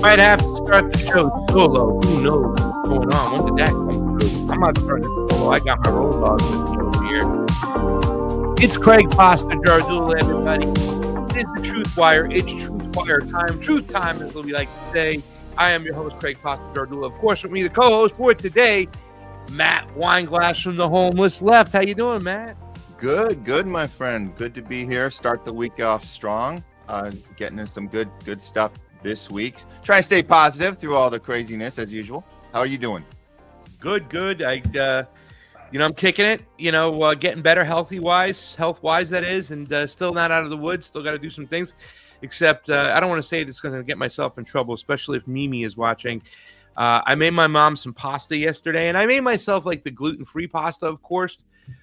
Might have to start the show solo. Who knows what's going on? When did that come through? I'm not starting it solo. I got my road dogs with me over here. It's Craig Pasta Jardula, everybody. It's the TruthWire. It's TruthWire time. Truth time, as we like to say. I am your host, Craig Pasta Jardula. Of course, with me, the co-host for today, Matt Weinglass from the Homeless Left. How you doing, Matt? Good, my friend. Good to be here. Start the week off strong. Getting in some good stuff this week. Try to stay positive through all the craziness as usual. How are you doing? Good. I'm kicking it. Getting better health-wise, that is, and still not out of the woods. Still got to do some things. Except I don't want to say this is going to get myself in trouble, especially if Mimi is watching. I made my mom some pasta yesterday, and I made myself like the gluten-free pasta, of course.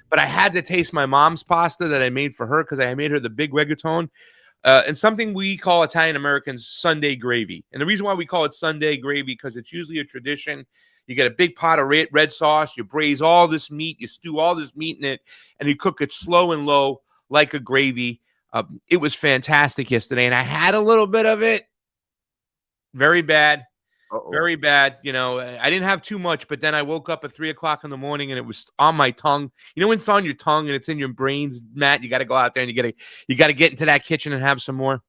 But I had to taste my mom's pasta that I made for her because I made her the big rigatone. And something we call Italian Americans Sunday gravy. And the reason why we call it Sunday gravy, because it's usually a tradition. You get a big pot of red sauce, you braise all this meat, you stew all this meat in it, and you cook it slow and low like a gravy. It was fantastic yesterday, and I had a little bit of it. Very bad. Uh-oh. Very bad. I didn't have too much, but then I woke up at 3 o'clock in the morning and it was on my tongue. When it's on your tongue and it's in your brains, Matt, you got to go out there and you got to get into that kitchen and have some more.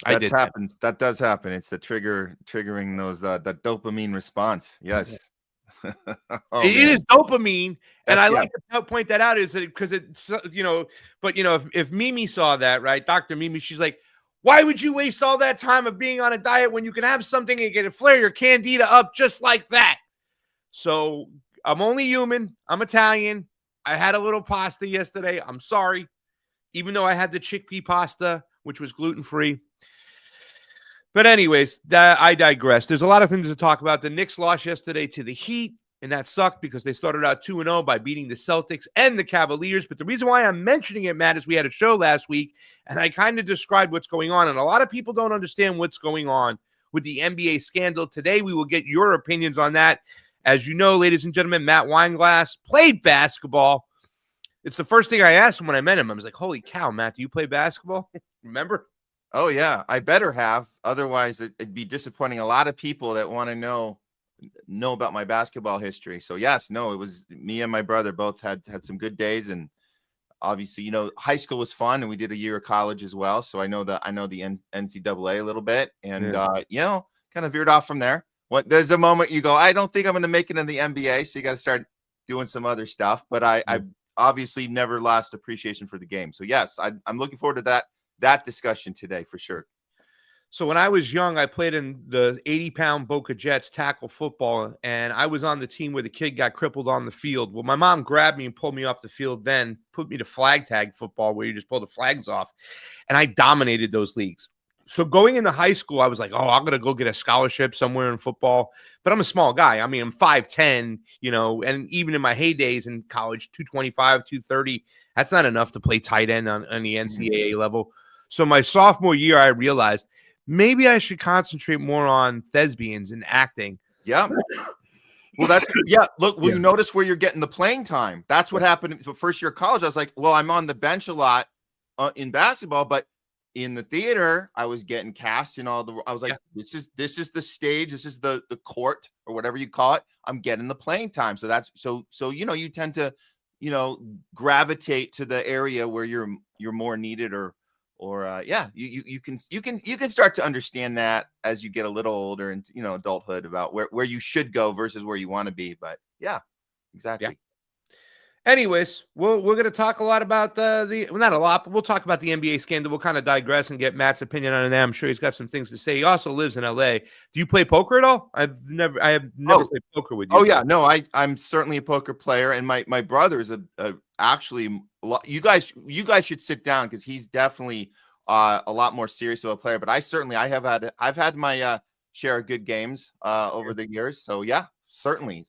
That happens. That does happen. It's the triggering those that dopamine response. Yes. It is dopamine, and I like to point that out is that because it's but if Mimi saw that, right, Dr. Mimi, she's like, why would you waste all that time of being on a diet when you can have something and get to flare your candida up just like that? So I'm only human. I'm Italian. I had a little pasta yesterday. I'm sorry. Even though I had the chickpea pasta, which was gluten-free. But anyways, I digress. There's a lot of things to talk about. The Knicks lost yesterday to the Heat, and that sucked because they started out 2-0 by beating the Celtics and the Cavaliers. But the reason why I'm mentioning it, Matt, is we had a show last week, and I kind of described what's going on. And a lot of people don't understand what's going on with the NBA scandal. Today, we will get your opinions on that. As you know, ladies and gentlemen, Matt Weinglass played basketball. It's the first thing I asked him when I met him. I was like, holy cow, Matt, do you play basketball? Remember? Oh, yeah. I better have. Otherwise, it'd be disappointing a lot of people that want to know about my basketball history. So, yes, no, it was me and my brother both had some good days. And obviously, high school was fun, and we did a year of college as well. So I know the NCAA a little bit, and kind of veered off from there. There's a moment you go, I don't think I'm going to make it in the NBA, so you got to start doing some other stuff. But I obviously never lost appreciation for the game. So yes, I'm looking forward to that discussion today for sure. So when I was young, I played in the 80-pound Boca Jets tackle football, and I was on the team where the kid got crippled on the field. Well, my mom grabbed me and pulled me off the field, then put me to flag tag football where you just pull the flags off, and I dominated those leagues. So going into high school, I was like, I'm going to go get a scholarship somewhere in football. But I'm a small guy. I mean, I'm 5'10", and even in my heydays in college, 225, 230, that's not enough to play tight end on the NCAA level. So my sophomore year, I realized maybe I should concentrate more on thespians and acting. Yeah. Well, that's yeah. Look, will Yeah. you notice where you're getting the playing time? That's what happened. So first year of college, I was like, well, I'm on the bench a lot in basketball, but in the theater, I was getting cast in all the. I was like, this is the stage, this is the court or whatever you call it. I'm getting the playing time, so that's so you tend to gravitate to the area where you're more needed or you can start to understand that as you get a little older and adulthood about where you should go versus where you want to be. But yeah, exactly. Yeah. Anyways, we're going to talk a lot about well, not a lot, but we'll talk about the NBA scandal. We'll kind of digress and get Matt's opinion on that. I'm sure he's got some things to say. He also lives in LA. Do you play poker at all? I have never played poker with you. Oh yeah, no, I'm certainly a poker player, and my brother is actually you guys should sit down because he's definitely a lot more serious of a player. But I've had my share of good games over the years. So yeah, certainly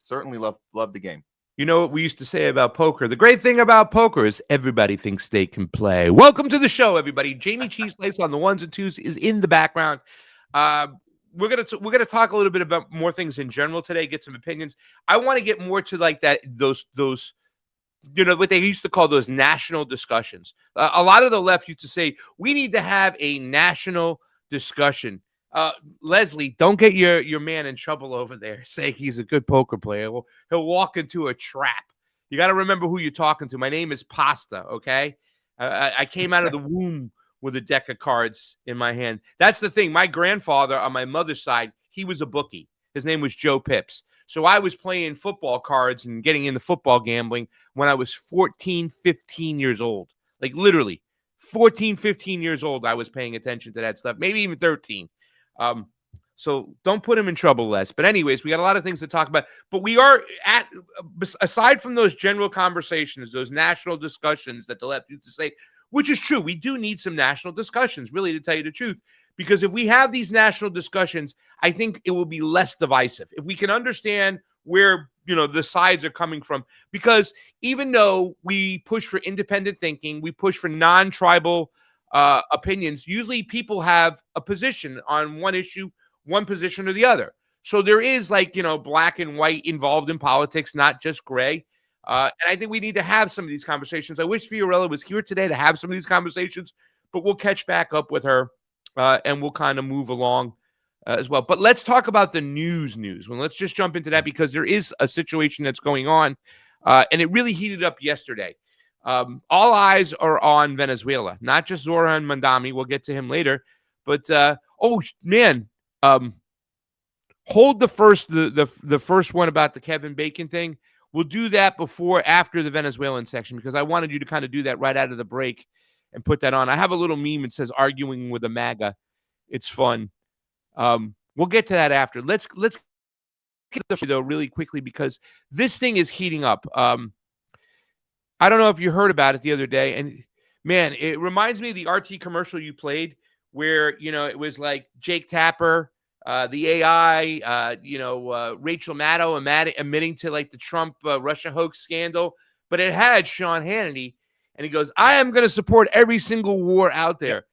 love the game. You know what we used to say about poker? The great thing about poker is everybody thinks they can play. Welcome to the show, everybody. Jayme CheeseSlice on the ones and twos is in the background. We're gonna talk a little bit about more things in general today. Get some opinions. I want to get more to like that those what they used to call those national discussions. A lot of the left used to say we need to have a national discussion. Leslie, don't get your man in trouble over there saying he's a good poker player. He'll walk into a trap. You got to remember who you're talking to. My name is Pasta, okay? I came out of the womb with a deck of cards in my hand. That's the thing. My grandfather on my mother's side, he was a bookie. His name was Joe Pips. So I was playing football cards and getting into football gambling when I was 14, 15 years old. Like literally 14, 15 years old, I was paying attention to that stuff, maybe even 13. So don't put him in trouble, Les. But anyways, we got a lot of things to talk about. But we are aside from those general conversations, those national discussions that the left used to say, which is true. We do need some national discussions, really, to tell you the truth. Because if we have these national discussions, I think it will be less divisive. If we can understand where the sides are coming from. Because even though we push for independent thinking, we push for non-tribal opinions, usually people have a position on one issue, one position or the other. So there is black and white involved in politics, not just gray. And I think we need to have some of these conversations. I wish Fiorella was here today to have some of these conversations, but we'll catch back up with her and we'll kind of move along as well. But let's talk about the news. Well, let's just jump into that because there is a situation that's going on and it really heated up yesterday. All eyes are on Venezuela, not just Zohran Mamdani. We'll get to him later. But, hold the first one about the Kevin Bacon thing. We'll do that after the Venezuelan section because I wanted you to kind of do that right out of the break and put that on. I have a little meme that says arguing with a MAGA. It's fun. We'll get to that after. Let's get the though really quickly because this thing is heating up. I don't know if you heard about it the other day, and man, it reminds me of the RT commercial you played where, it was like Jake Tapper, the AI, Rachel Maddow admitting to like the Trump Russia hoax scandal, but it had Sean Hannity, and he goes, I am going to support every single war out there. Yep.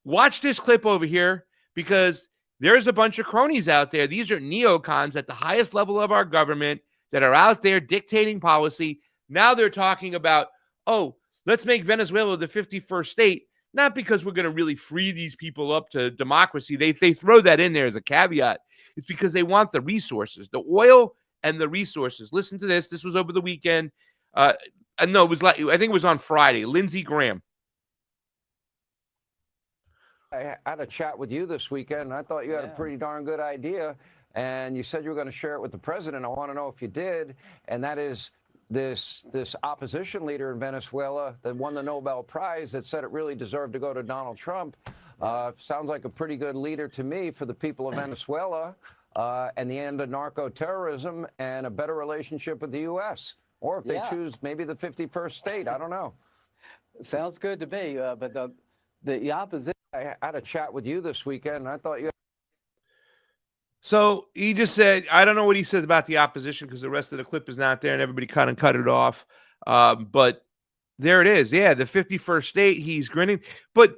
Watch this clip over here because there's a bunch of cronies out there. These are neocons at the highest level of our government that are out there dictating policy. Now they're talking about, let's make Venezuela the 51st state, not because we're going to really free these people up to democracy. They throw that in there as a caveat. It's because they want the resources, the oil and the resources. Listen to this. This was over the weekend. No, it was I think it was on Friday. Lindsey Graham. I had a chat with you this weekend, and I thought you had a pretty darn good idea. And you said you were going to share it with the president. I want to know if you did. And that is this opposition leader in Venezuela that won the Nobel Prize that said it really deserved to go to Donald Trump. Sounds like a pretty good leader to me for the people of Venezuela and the end of narco-terrorism and a better relationship with the U.S. Or if they choose maybe the 51st state, I don't know. Sounds good to me, but the opposition. I had a chat with you this weekend, and I thought you. So he just said, I don't know what he says about the opposition because the rest of the clip is not there and everybody kind of cut it off. But there it is. Yeah, the 51st state, he's grinning. But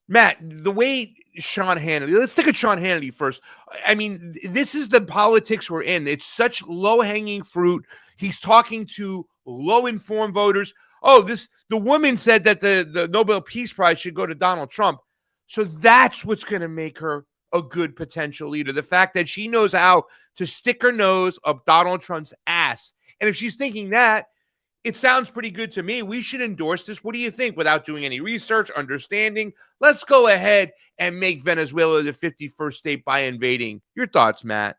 Matt, the way Sean Hannity. Let's think of Sean Hannity first. I mean, this is the politics we're in. It's such low-hanging fruit. He's talking to low-informed voters. Oh, the woman said that the Nobel Peace Prize should go to Donald Trump. So that's what's going to make her a good potential leader. The fact that she knows how to stick her nose up Donald Trump's ass. And if she's thinking that, it sounds pretty good to me. We should endorse this. What do you think? Without doing any research, understanding, let's go ahead and make Venezuela the 51st state by invading. Your thoughts, Matt?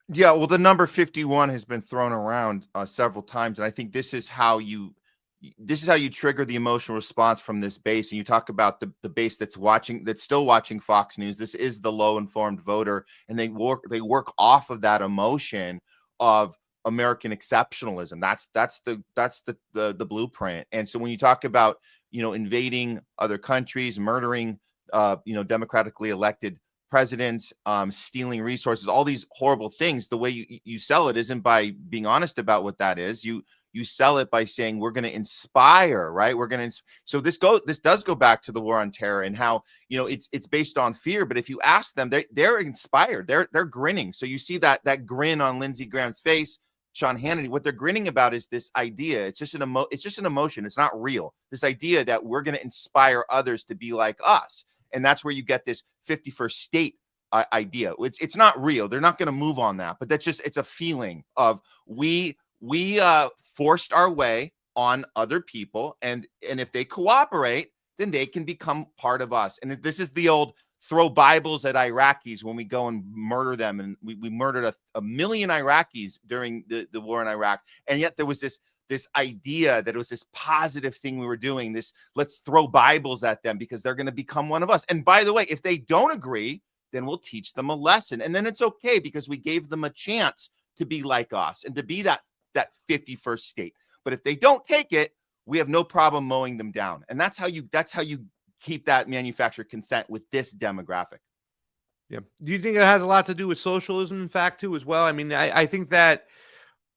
Yeah, well, the number 51 has been thrown around several times, and I think this is how you trigger the emotional response from this base. And you talk about the base that's still watching Fox News. This is the low-informed voter, and they work off of that emotion of American exceptionalism. That's the blueprint. And so when you talk about, invading other countries, murdering, democratically elected presidents, stealing resources, all these horrible things, the way you sell it isn't by being honest about what that is. You sell it by saying we're going to inspire, right? So this does go back to the war on terror and how, it's based on fear. But if you ask them, they're inspired. They're grinning. So you see that grin on Lindsey Graham's face, Sean Hannity. What they're grinning about is this idea. It's just an emotion. It's not real. This idea that we're going to inspire others to be like us. And that's where you get this 51st state idea. It's not real. They're not going to move on that. But it's a feeling of we forced our way on other people. And if they cooperate, then they can become part of us. And this is the old throw Bibles at Iraqis when we go and murder them. And we murdered a million Iraqis during the war in Iraq. And yet there was this idea that it was this positive thing we were doing, let's throw Bibles at them because they're going to become one of us. And by the way, if they don't agree, then we'll teach them a lesson. And then it's okay because we gave them a chance to be like us and to be that 51st state. But if they don't take it, we have no problem mowing them down. And that's how you keep that manufactured consent with this demographic. Yeah. Do you think it has a lot to do with socialism, in fact, too, as well? I mean, I think that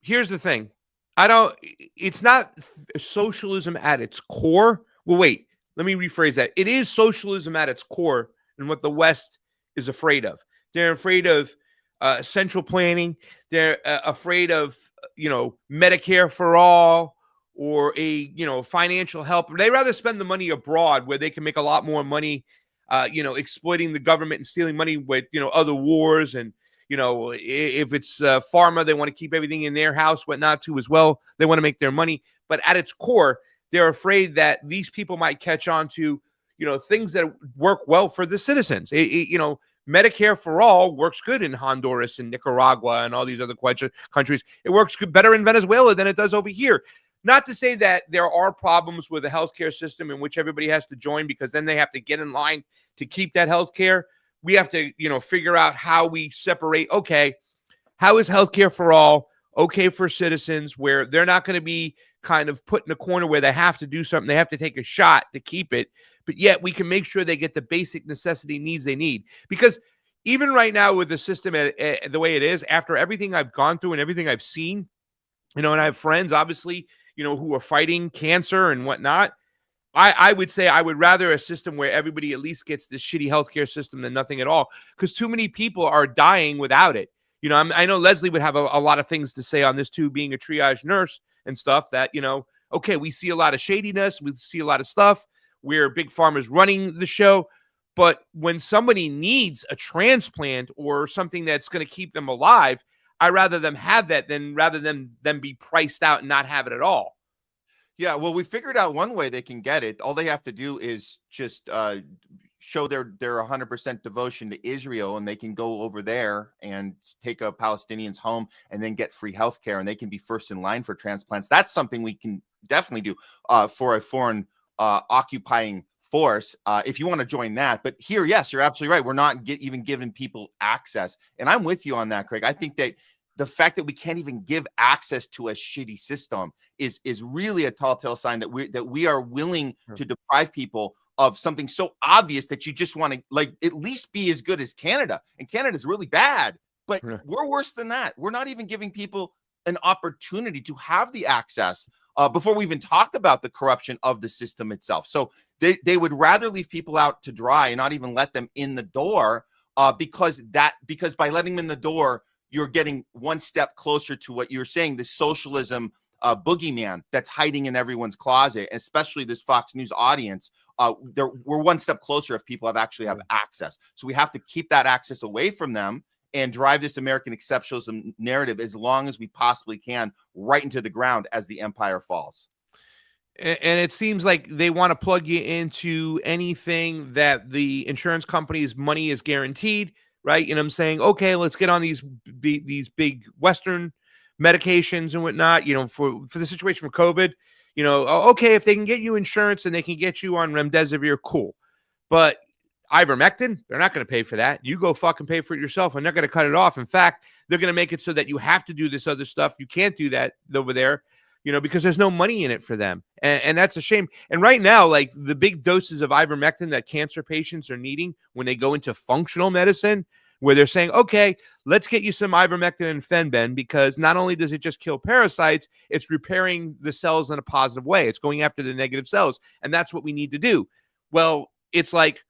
here's the thing. It's not socialism at its core. Well, wait, let me rephrase that. It is socialism at its core and what the West is afraid of. They're afraid of central planning. They're afraid of, Medicare for all or financial help. They rather spend the money abroad where they can make a lot more money, exploiting the government and stealing money with, other wars. And, if it's pharma, they want to keep everything in their house, whatnot too as well. They want to make their money. But at its core, they're afraid that these people might catch on to, things that work well for the citizens. Medicare for all works good in Honduras and Nicaragua and all these other countries. It works better in Venezuela than it does over here. Not to say that there are problems with the healthcare system in which everybody has to join because then they have to get in line to keep that healthcare. We have to, figure out how we separate. Okay, how is healthcare for all okay for citizens where they're not going to be kind of put in a corner where they have to do something. They have to take a shot to keep it. But yet we can make sure they get the basic necessity needs they need. Because even right now with the system the way it is, after everything I've gone through and everything I've seen, and I have friends, obviously, who are fighting cancer and whatnot, I would say I would rather a system where everybody at least gets this shitty healthcare system than nothing at all, because too many people are dying without it. I know Leslie would have a lot of things to say on this too, being a triage nurse and stuff that, okay, we see a lot of shadiness. We see a lot of stuff where Big Pharma's running the show. But when somebody needs a transplant or something that's going to keep them alive, I'd rather them have that rather than them be priced out and not have it at all. Yeah, well, we figured out one way they can get it. All they have to do is just show their 100% devotion to Israel, and they can go over there and take a Palestinian's home and then get free health care, and they can be first in line for transplants. That's something we can definitely do for a foreign occupying force if you want to join that. But here, yes, you're absolutely right. We're not even giving people access. And I'm with you on that, Craig. I think that the fact that we can't even give access to a shitty system is really a telltale sign that we are willing to deprive people of something so obvious that you just want to at least be as good as Canada. And Canada's really bad, but we're worse than that. We're not even giving people an opportunity to have the access before we even talk about the corruption of the system itself. So they would rather leave people out to dry and not even let them in the door, because by letting them in the door, you're getting one step closer to what you're saying, the socialism boogeyman that's hiding in everyone's closet, and especially this Fox News audience. We're one step closer if people actually have access. So we have to keep that access away from them and drive this American exceptionalism narrative as long as we possibly can, right into the ground as the empire falls. And it seems like they want to plug you into anything that the insurance company's money is guaranteed, right? And I'm saying, okay, let's get on these big Western medications and whatnot, for the situation for COVID, okay, if they can get you insurance and they can get you on remdesivir, cool. But ivermectin, they're not going to pay for that. You go fucking pay for it yourself, and they're going to cut it off. In fact, they're going to make it so that you have to do this other stuff. You can't do that over there, because there's no money in it for them. And that's a shame. And right now, like the big doses of ivermectin that cancer patients are needing when they go into functional medicine, where they're saying, okay, let's get you some ivermectin and fenben, because not only does it just kill parasites, it's repairing the cells in a positive way. It's going after the negative cells. And that's what we need to do. Well, it's like,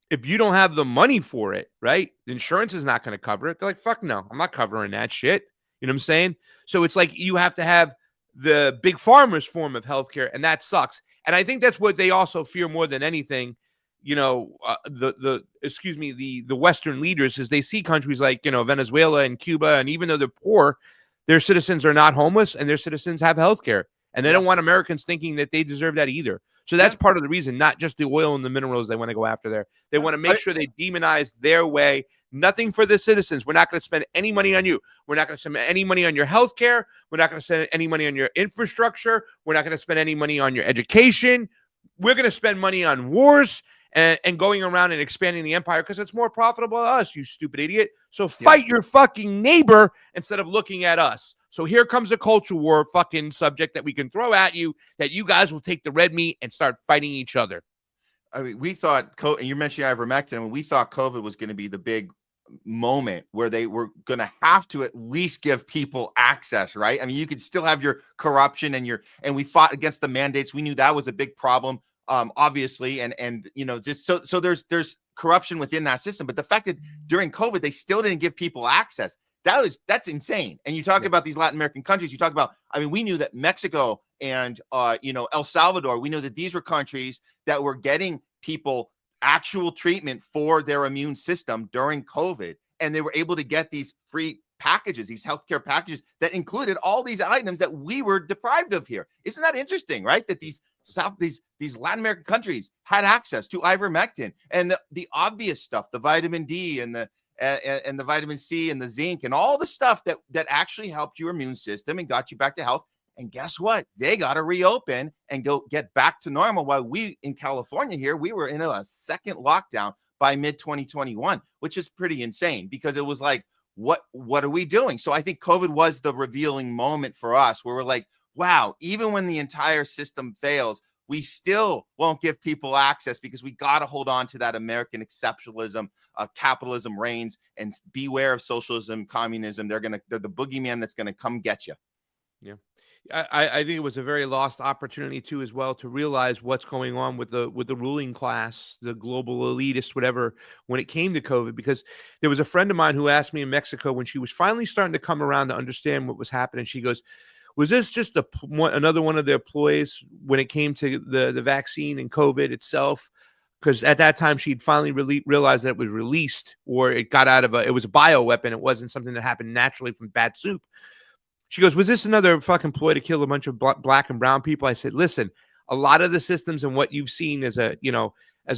if you don't have the money for it, right, the insurance is not going to cover it. They're like, fuck no, I'm not covering that shit. You know what I'm saying? So it's like you have to have the big pharma's form of healthcare, and that sucks. And I think that's what they also fear more than anything. The Western leaders, is they see countries like, Venezuela and Cuba, and even though they're poor, their citizens are not homeless and their citizens have healthcare, and they don't want Americans thinking that they deserve that either. So that's part of the reason, not just the oil and the minerals they want to go after there. They want to make sure they demonize their way. Nothing for the citizens. We're not going to spend any money on you. We're not going to spend any money on your health care. We're not going to spend any money on your infrastructure. We're not going to spend any money on your education. We're going to spend money on wars and going around and expanding the empire because it's more profitable to us, you stupid idiot. So fight your fucking neighbor instead of looking at us. So here comes a culture war fucking subject that we can throw at you, that you guys will take the red meat and start fighting each other. I mean, we thought, and you mentioned ivermectin, and we thought COVID was going to be the big moment where they were going to have to at least give people access, right? I mean, you could still have your corruption and we fought against the mandates. We knew that was a big problem, obviously, and just so there's corruption within that system. But the fact that during COVID they still didn't give people access, that's insane. And you talk about these Latin American countries. You talk about, I mean, we knew that Mexico and El Salvador, we know that these were countries that were getting people actual treatment for their immune system during COVID, and they were able to get these free packages, these healthcare packages that included all these items that we were deprived of here. Isn't that interesting, right? That these Latin American countries had access to ivermectin and the obvious stuff, the vitamin D and the vitamin C and the zinc and all the stuff that actually helped your immune system and got you back to health. And guess what? They got to reopen and go get back to normal. While we in California here, we were in a second lockdown by mid-2021, which is pretty insane because it was like, what are we doing? So I think COVID was the revealing moment for us where we're like, wow, even when the entire system fails, we still won't give people access because we got to hold on to that American exceptionalism. Capitalism reigns, and beware of socialism, communism. They're the boogeyman that's going to come get you. Yeah. I think it was a very lost opportunity too, as well, to realize what's going on with the ruling class, the global elitists, whatever, when it came to COVID. Because there was a friend of mine who asked me in Mexico when she was finally starting to come around to understand what was happening. She goes, "Was this just another one of their ploys when it came to the vaccine and COVID itself?" Because at that time she'd finally realized that it was released, or it got out of it was a bioweapon. It wasn't something that happened naturally from bad soup. She goes, "Was this another fucking ploy to kill a bunch of black and brown people?" I said, "Listen, a lot of the systems and what you've seen as a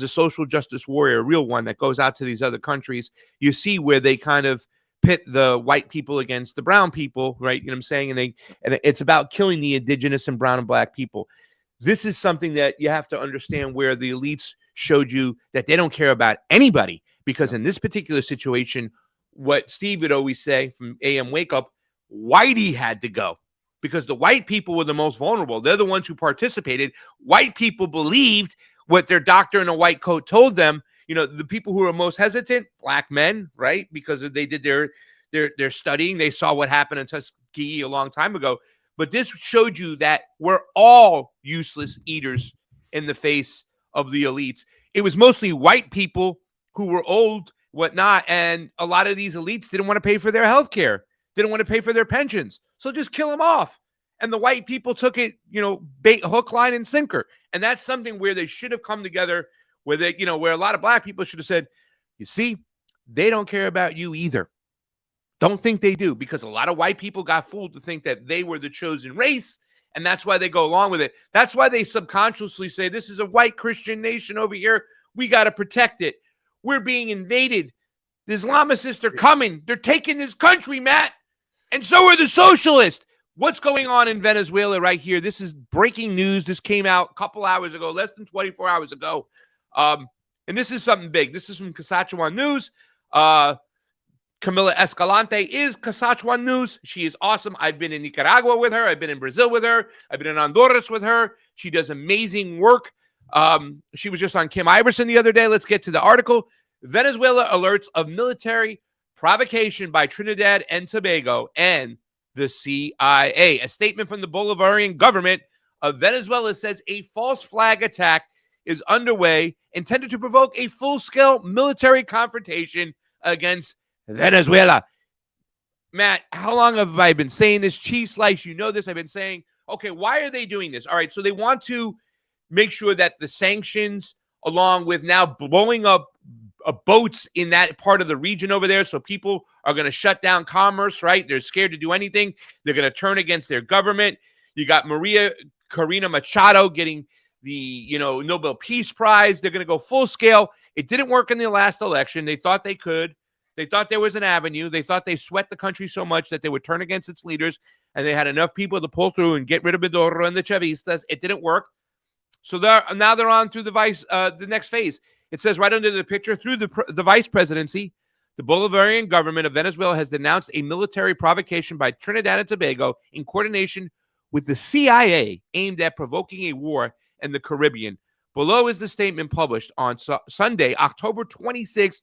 social justice warrior, a real one that goes out to these other countries, you see where they kind of pit the white people against the brown people, right? You know what I'm saying? And it's about killing the indigenous and brown and black people. This is something that you have to understand, where the elites showed you that they don't care about anybody, because in this particular situation, what Steve would always say from AM Wake Up, Whitey had to go because the white people were the most vulnerable. They're the ones who participated. White people believed what their doctor in a white coat told them. The people who are most hesitant, black men, right? Because they did their studying. They saw what happened in Tuskegee a long time ago. But this showed you that we're all useless eaters in the face of the elites. It was mostly white people who were old, whatnot, and a lot of these elites didn't want to pay for their health care, didn't want to pay for their pensions. So just kill them off. And the white people took it, bait, hook, line, and sinker. And that's something where they should have come together, where where a lot of black people should have said, you see, they don't care about you either. Don't think they do, because a lot of white people got fooled to think that they were the chosen race, and that's why they go along with it. That's why they subconsciously say, this is a white Christian nation over here. We got to protect it. We're being invaded. The Islamists are coming. They're taking this country, Matt. And so are the socialists. What's going on in Venezuela right here? This is breaking news. This came out a couple hours ago, less than 24 hours ago. And this is something big. This is from Casachuan News. Camila Escalante is Casachuan News. She is awesome. I've been in Nicaragua with her. I've been in Brazil with her. I've been in Honduras with her. She does amazing work. She was just on Kim Iverson the other day. Let's get to the article. Venezuela alerts of military provocation by Trinidad and Tobago and the CIA. A statement from the Bolivarian government of Venezuela says a false flag attack is underway, intended to provoke a full-scale military confrontation against Venezuela. Matt, how long have I been saying this? CheeseSlice, you know this. I've been saying, okay, why are they doing this? All right, so they want to make sure that the sanctions, along with now blowing up boats in that part of the region over there, so people are going to shut down commerce, right? They're scared to do anything. They're going to turn against their government. You got Maria Corina Machado getting the Nobel Peace Prize. They're going to go full scale. It didn't work in the last election. They thought they could. They thought there was an avenue. They thought they sweat the country so much that they would turn against its leaders, and they had enough people to pull through and get rid of Maduro and the Chavistas. It didn't work. So now they're on through the next phase. It says right under the picture, through the vice presidency, the Bolivarian government of Venezuela has denounced a military provocation by Trinidad and Tobago in coordination with the CIA aimed at provoking a war in the Caribbean. Below is the statement published on Sunday, October 26,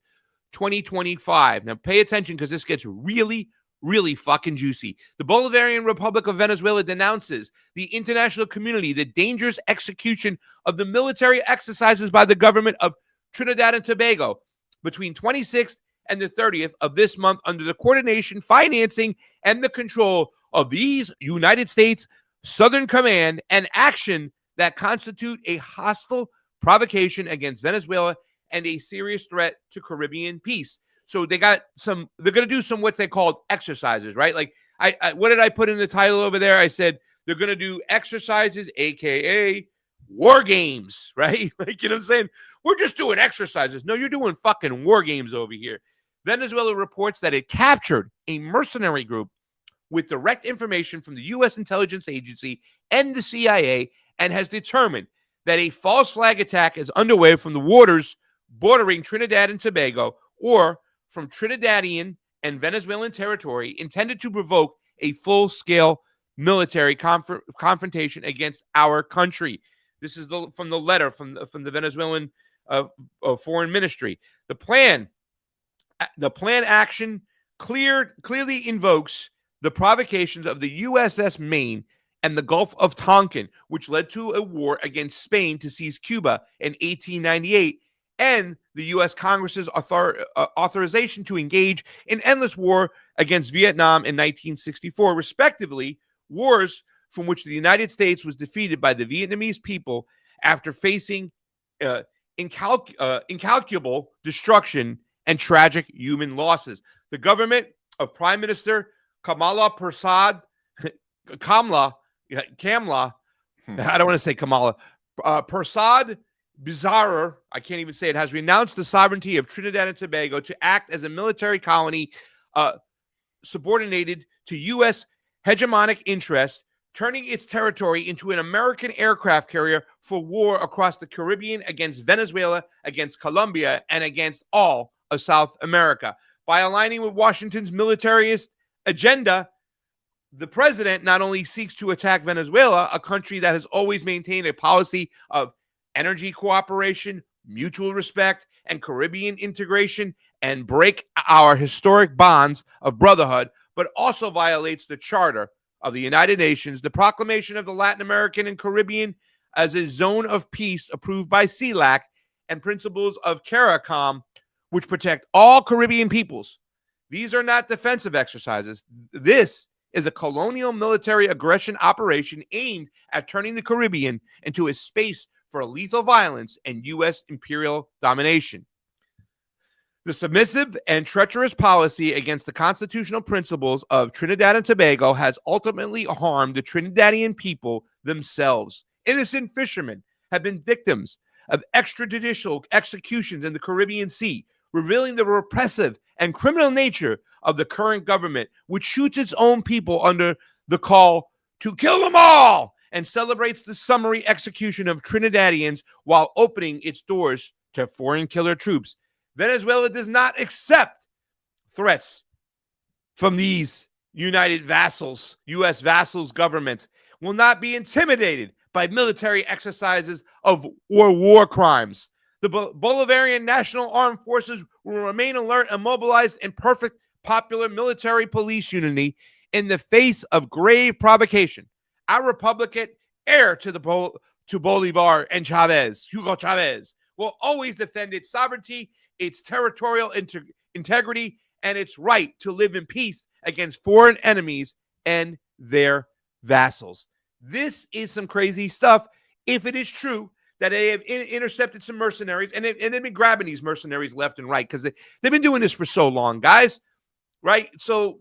2025. Now pay attention, because this gets really, really fucking juicy. The Bolivarian Republic of Venezuela denounces the international community the dangerous execution of the military exercises by the government of Trinidad and Tobago between 26th and the 30th of this month under the coordination, financing, and the control of these United States Southern Command, and action that constitute a hostile provocation against Venezuela and a serious threat to Caribbean peace. So they're going to do some what they called exercises, right? Like what did I put in the title over there? I said they're going to do exercises, AKA war games, right? Like, you know what I'm saying? We're just doing exercises. No, you're doing fucking war games over here. Venezuela reports that it captured a mercenary group with direct information from the U.S. intelligence agency and the CIA, and has determined that a false flag attack is underway from the waters bordering Trinidad and Tobago, or from Trinidadian and Venezuelan territory, intended to provoke a full-scale military confrontation against our country. This is from the letter from the Venezuelan foreign ministry. The plan action clearly invokes the provocations of the USS Maine and the Gulf of Tonkin, which led to a war against Spain to seize Cuba in 1898, and the U.S. Congress's authorization to engage in endless war against Vietnam in 1964, respectively, wars from which the United States was defeated by the Vietnamese people after facing incalculable destruction and tragic human losses. The government of Prime Minister Kamala Persad, Kamla, I don't want to say Kamala, Persad Bizarar, I can't even say it, has renounced the sovereignty of Trinidad and Tobago to act as a military colony subordinated to U.S. hegemonic interests, turning its territory into an American aircraft carrier for war across the Caribbean against Venezuela, against Colombia, and against all of South America. By aligning with Washington's militarist agenda, the president not only seeks to attack Venezuela, a country that has always maintained a policy of energy cooperation, mutual respect, and Caribbean integration, and break our historic bonds of brotherhood, but also violates the charter of the United Nations, the proclamation of the Latin American and Caribbean as a zone of peace approved by CELAC, and principles of CARICOM, which protect all Caribbean peoples. These are not defensive exercises. This is a colonial military aggression operation aimed at turning the Caribbean into a space for lethal violence and U.S. imperial domination. The submissive and treacherous policy against the constitutional principles of Trinidad and Tobago has ultimately harmed the Trinidadian people themselves. Innocent fishermen have been victims of extrajudicial executions in the Caribbean Sea, revealing the repressive and criminal nature of the current government, which shoots its own people under the call to kill them all and celebrates the summary execution of Trinidadians while opening its doors to foreign killer troops. Venezuela does not accept threats from these united vassals, U.S. vassals governments, will not be intimidated by military exercises of war crimes. The Bolivarian National Armed Forces will remain alert and mobilized in perfect popular military police unity in the face of grave provocation. Our Republican heir to Bolivar and Chavez, Hugo Chavez, will always defend its sovereignty, its territorial integrity, and its right to live in peace against foreign enemies and their vassals. This is some crazy stuff. If it is true that they have intercepted some mercenaries, and they've been grabbing these mercenaries left and right because they've been doing this for so long, guys, right? So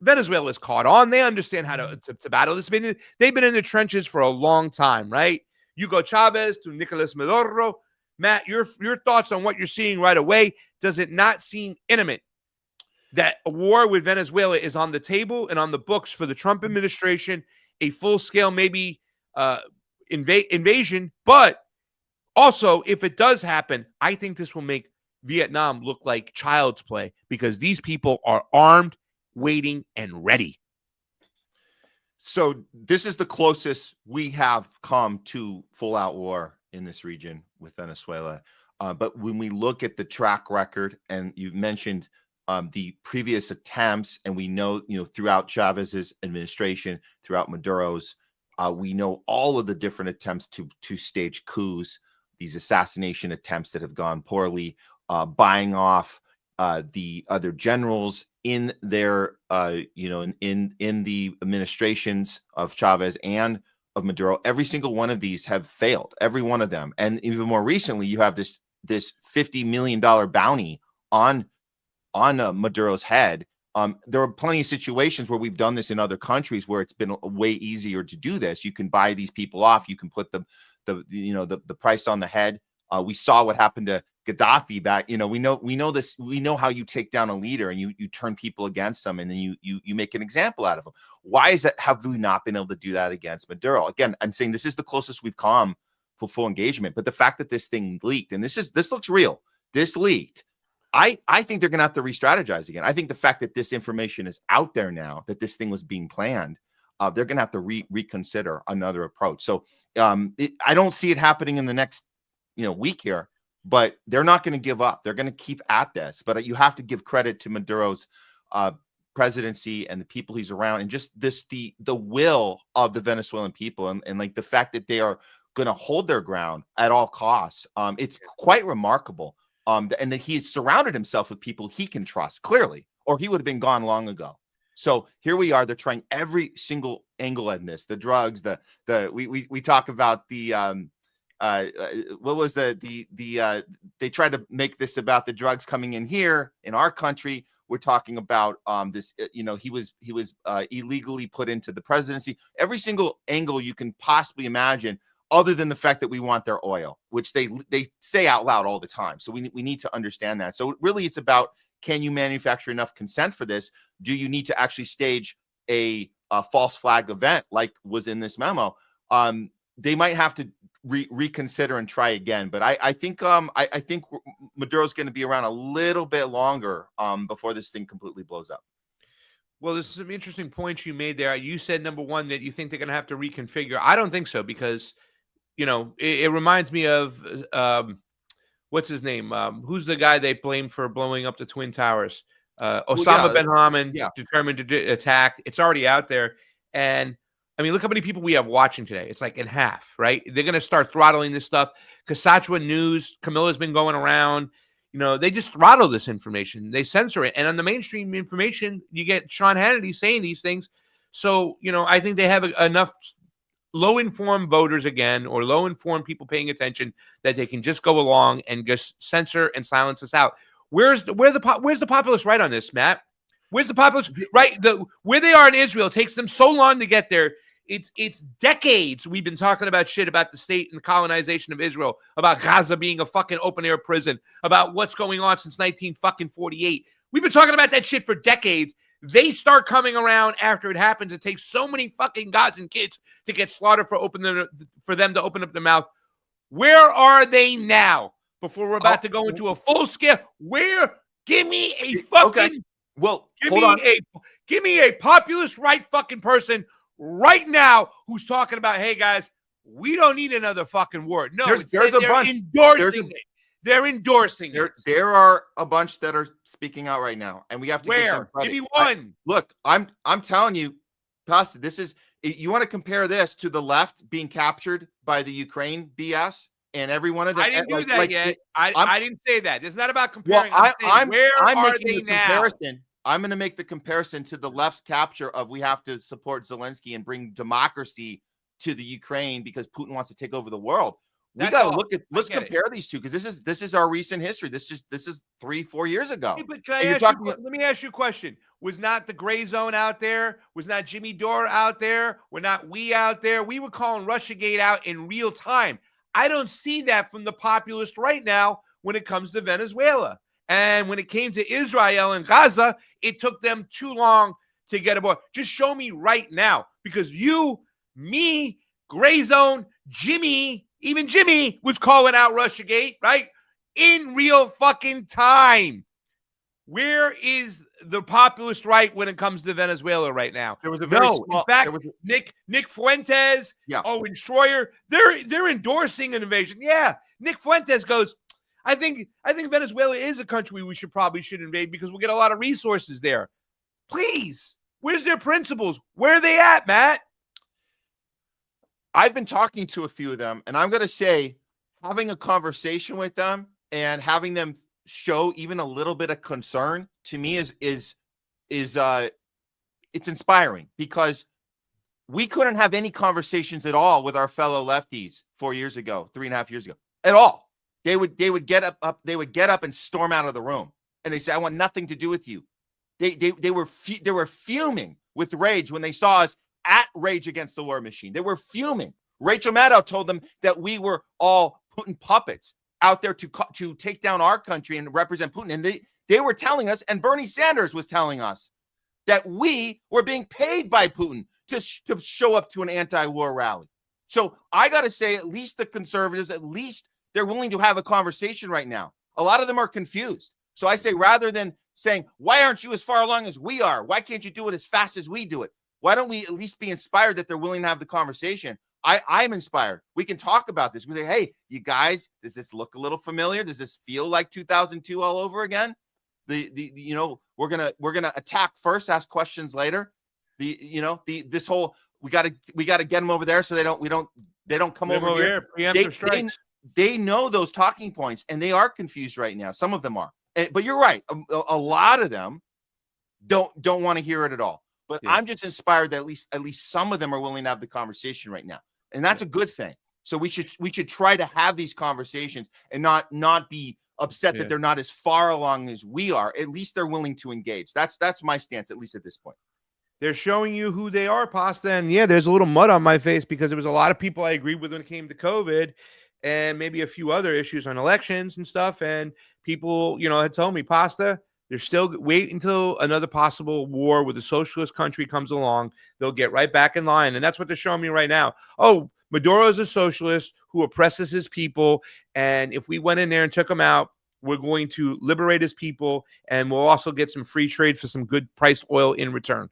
Venezuela is caught on. They understand how to battle this. They've been in the trenches for a long time, right? Hugo Chavez to Nicolas Maduro. Matt, your thoughts on what you're seeing right away. Does it not seem imminent that a war with Venezuela is on the table and on the books for the Trump administration, a full-scale maybe invasion? But also, if it does happen, I think this will make Vietnam look like child's play because these people are armed, waiting, and ready. So this is the closest we have come to full-out war in this region with Venezuela. But when we look at the track record, and you mentioned the previous attempts, and we know, throughout Chavez's administration, throughout Maduro's, we know all of the different attempts to stage coups, these assassination attempts that have gone poorly, buying off the other generals in their, in the administrations of Chavez and of Maduro. Every single one of these have failed, every one of them. And even more recently, you have this $50 million bounty on Maduro's head. There are plenty of situations where we've done this in other countries where it's been way easier to do this. You can buy these people off. You can put the price on the head. We saw what happened to Gaddafi back. We know this. We know how you take down a leader and you turn people against them, and then you make an example out of them. Why is that? Have we not been able to do that against Maduro? Again, I'm saying this is the closest we've come for full engagement. But the fact that this thing leaked, and this looks real. This leaked. I think they're going to have to re-strategize again. I think the fact that this information is out there now, that this thing was being planned, they're going to have to reconsider another approach. So I don't see it happening in the next week here, but they're not going to give up. They're going to keep at this. But you have to give credit to Maduro's presidency and the people he's around, and just the will of the Venezuelan people, and like the fact that they are going to hold their ground at all costs. It's quite remarkable. And that he surrounded himself with people he can trust, clearly, or he would have been gone long ago. So here we are. They're trying every single angle in this. The drugs, we talk about the what was they tried to make this about the drugs coming in here in our country. We're talking about this, he was illegally put into the presidency. Every single angle you can possibly imagine, other than the fact that we want their oil, which they say out loud all the time. So we need to understand that. So really it's about, can you manufacture enough consent for this? Do you need to actually stage a false flag event like was in this memo? They might have to reconsider and try again. But I think Maduro's going to be around a little bit longer before this thing completely blows up. Well, there's some interesting points you made there. You said, number one, that you think they're going to have to reconfigure. I don't think so, because it reminds me of what's his name? Who's the guy they blamed for blowing up the Twin Towers? Osama bin Laden, determined to attack. It's already out there. And I mean, look how many people we have watching today. It's like in half, right? They're going to start throttling this stuff. Kasachwa News, Camilla's been going around. They just throttle this information. They censor it. And on the mainstream information, you get Sean Hannity saying these things. So, I think they have enough low-informed voters again, or low-informed people paying attention, that they can just go along and just censor and silence us out. Where's the populist right on this, Matt? Where's the populist right? Where they are in Israel, it takes them so long to get there. It's decades we've been talking about shit about the state and colonization of Israel, about Gaza being a fucking open-air prison, about what's going on since 1948. We've been talking about that shit for decades. They start coming around after it happens. It takes so many fucking Gazan kids to get slaughtered for them to open up their mouth. Where are they now? Before we're about to go into a full scale, give me a fucking okay. Well, give me a populist right fucking person right now who's talking about, hey guys, we don't need another fucking war. No, there's a bunch endorsing it. They're endorsing it. There are a bunch that are speaking out right now, and we have to get them credit. Give me one. Look, I'm telling you, Pasta, this is, you want to compare this to the left being captured by the Ukraine BS, and every one of them. I didn't do that yet. I didn't say that. It's not about comparing. Well, I'm where are they now? I'm going to make the comparison to the left's capture of, we have to support Zelensky and bring democracy to the Ukraine because Putin wants to take over the world. We got to let's compare these two, because this is our recent history. This is 3-4 years ago. Hey, but let me ask you a question. Was not the gray zone out there? Was not Jimmy Dore out there? Were not we out there? We were calling Russiagate out in real time. I don't see that from the populist right now when it comes to Venezuela. And when it came to Israel and Gaza, it took them too long to get aboard. Just show me right now, because you, me, gray zone, Jimmy, even Jimmy was calling out Russiagate, right? In real fucking time. Where is the populist right when it comes to Venezuela right now? There was a very small, in fact, Nick Fuentes, Owen Schroyer, they're endorsing an invasion. Yeah, Nick Fuentes goes, I think Venezuela is a country we should invade because we'll get a lot of resources there. Please, where's their principles? Where are they at, Matt? I've been talking to a few of them, and I'm going to say, having a conversation with them and having them show even a little bit of concern, to me is it's inspiring, because we couldn't have any conversations at all with our fellow lefties 4 years ago, 3.5 years ago, at all. They would get up and storm out of the room, and they say, I want nothing to do with you. They were fuming with rage when they saw us at Rage Against the War Machine. They were fuming. Rachel Maddow told them that we were all Putin puppets out there to take down our country and represent Putin. And they were telling us, and Bernie Sanders was telling us, that we were being paid by Putin to show up to an anti-war rally. So I got to say, at least the conservatives, at least they're willing to have a conversation right now. A lot of them are confused. So I say, rather than saying, why aren't you as far along as we are? Why can't you do it as fast as we do it? Why don't we at least be inspired that they're willing to have the conversation? I'm inspired. We can talk about this. We say, hey, you guys, does this look a little familiar? Does this feel like 2002 all over again? We're gonna attack first, ask questions later. This whole we gotta get them over there so they don't come over here. Preemptive strikes. They know those talking points, and they are confused right now. Some of them are, but you're right. A lot of them don't want to hear it at all. But yeah. I'm just inspired that at least some of them are willing to have the conversation right now, and that's a good thing. So we should try to have these conversations and not be upset that they're not as far along as we are. At least they're willing to engage. That's my stance, at least at this point. They're showing you who they are, Pasta. And yeah, there's a little mud on my face because there was a lot of people I agreed with when it came to COVID and maybe a few other issues on elections and stuff. And people, had told me, Pasta, they're still wait until another possible war with a socialist country comes along. They'll get right back in line. And that's what they're showing me right now. Oh, Maduro is a socialist who oppresses his people. And if we went in there and took him out, we're going to liberate his people. And we'll also get some free trade for some good priced oil in return.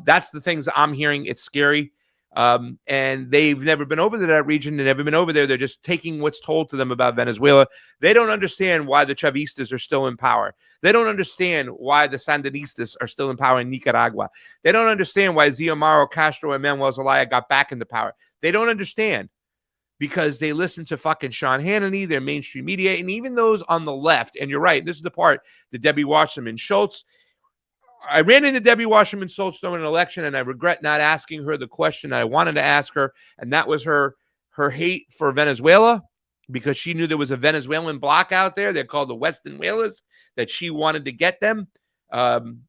That's the things I'm hearing. It's scary. And they've never been over to that region. They've never been over there. They're just taking what's told to them about Venezuela. They don't understand why the Chavistas are still in power. They don't understand why the Sandinistas are still in power in Nicaragua. They don't understand why Xiomara Castro and Manuel Zelaya got back into power. They don't understand because they listen to fucking Sean Hannity, their mainstream media, and even those on the left. And you're right. This is the part that Debbie Wasserman Schultz. I ran into Debbie Wasserman Schultz during an election, and I regret not asking her the question I wanted to ask her, and that was her hate for Venezuela, because she knew there was a Venezuelan bloc out there. They're called the Western Whalers, that she wanted to get them. And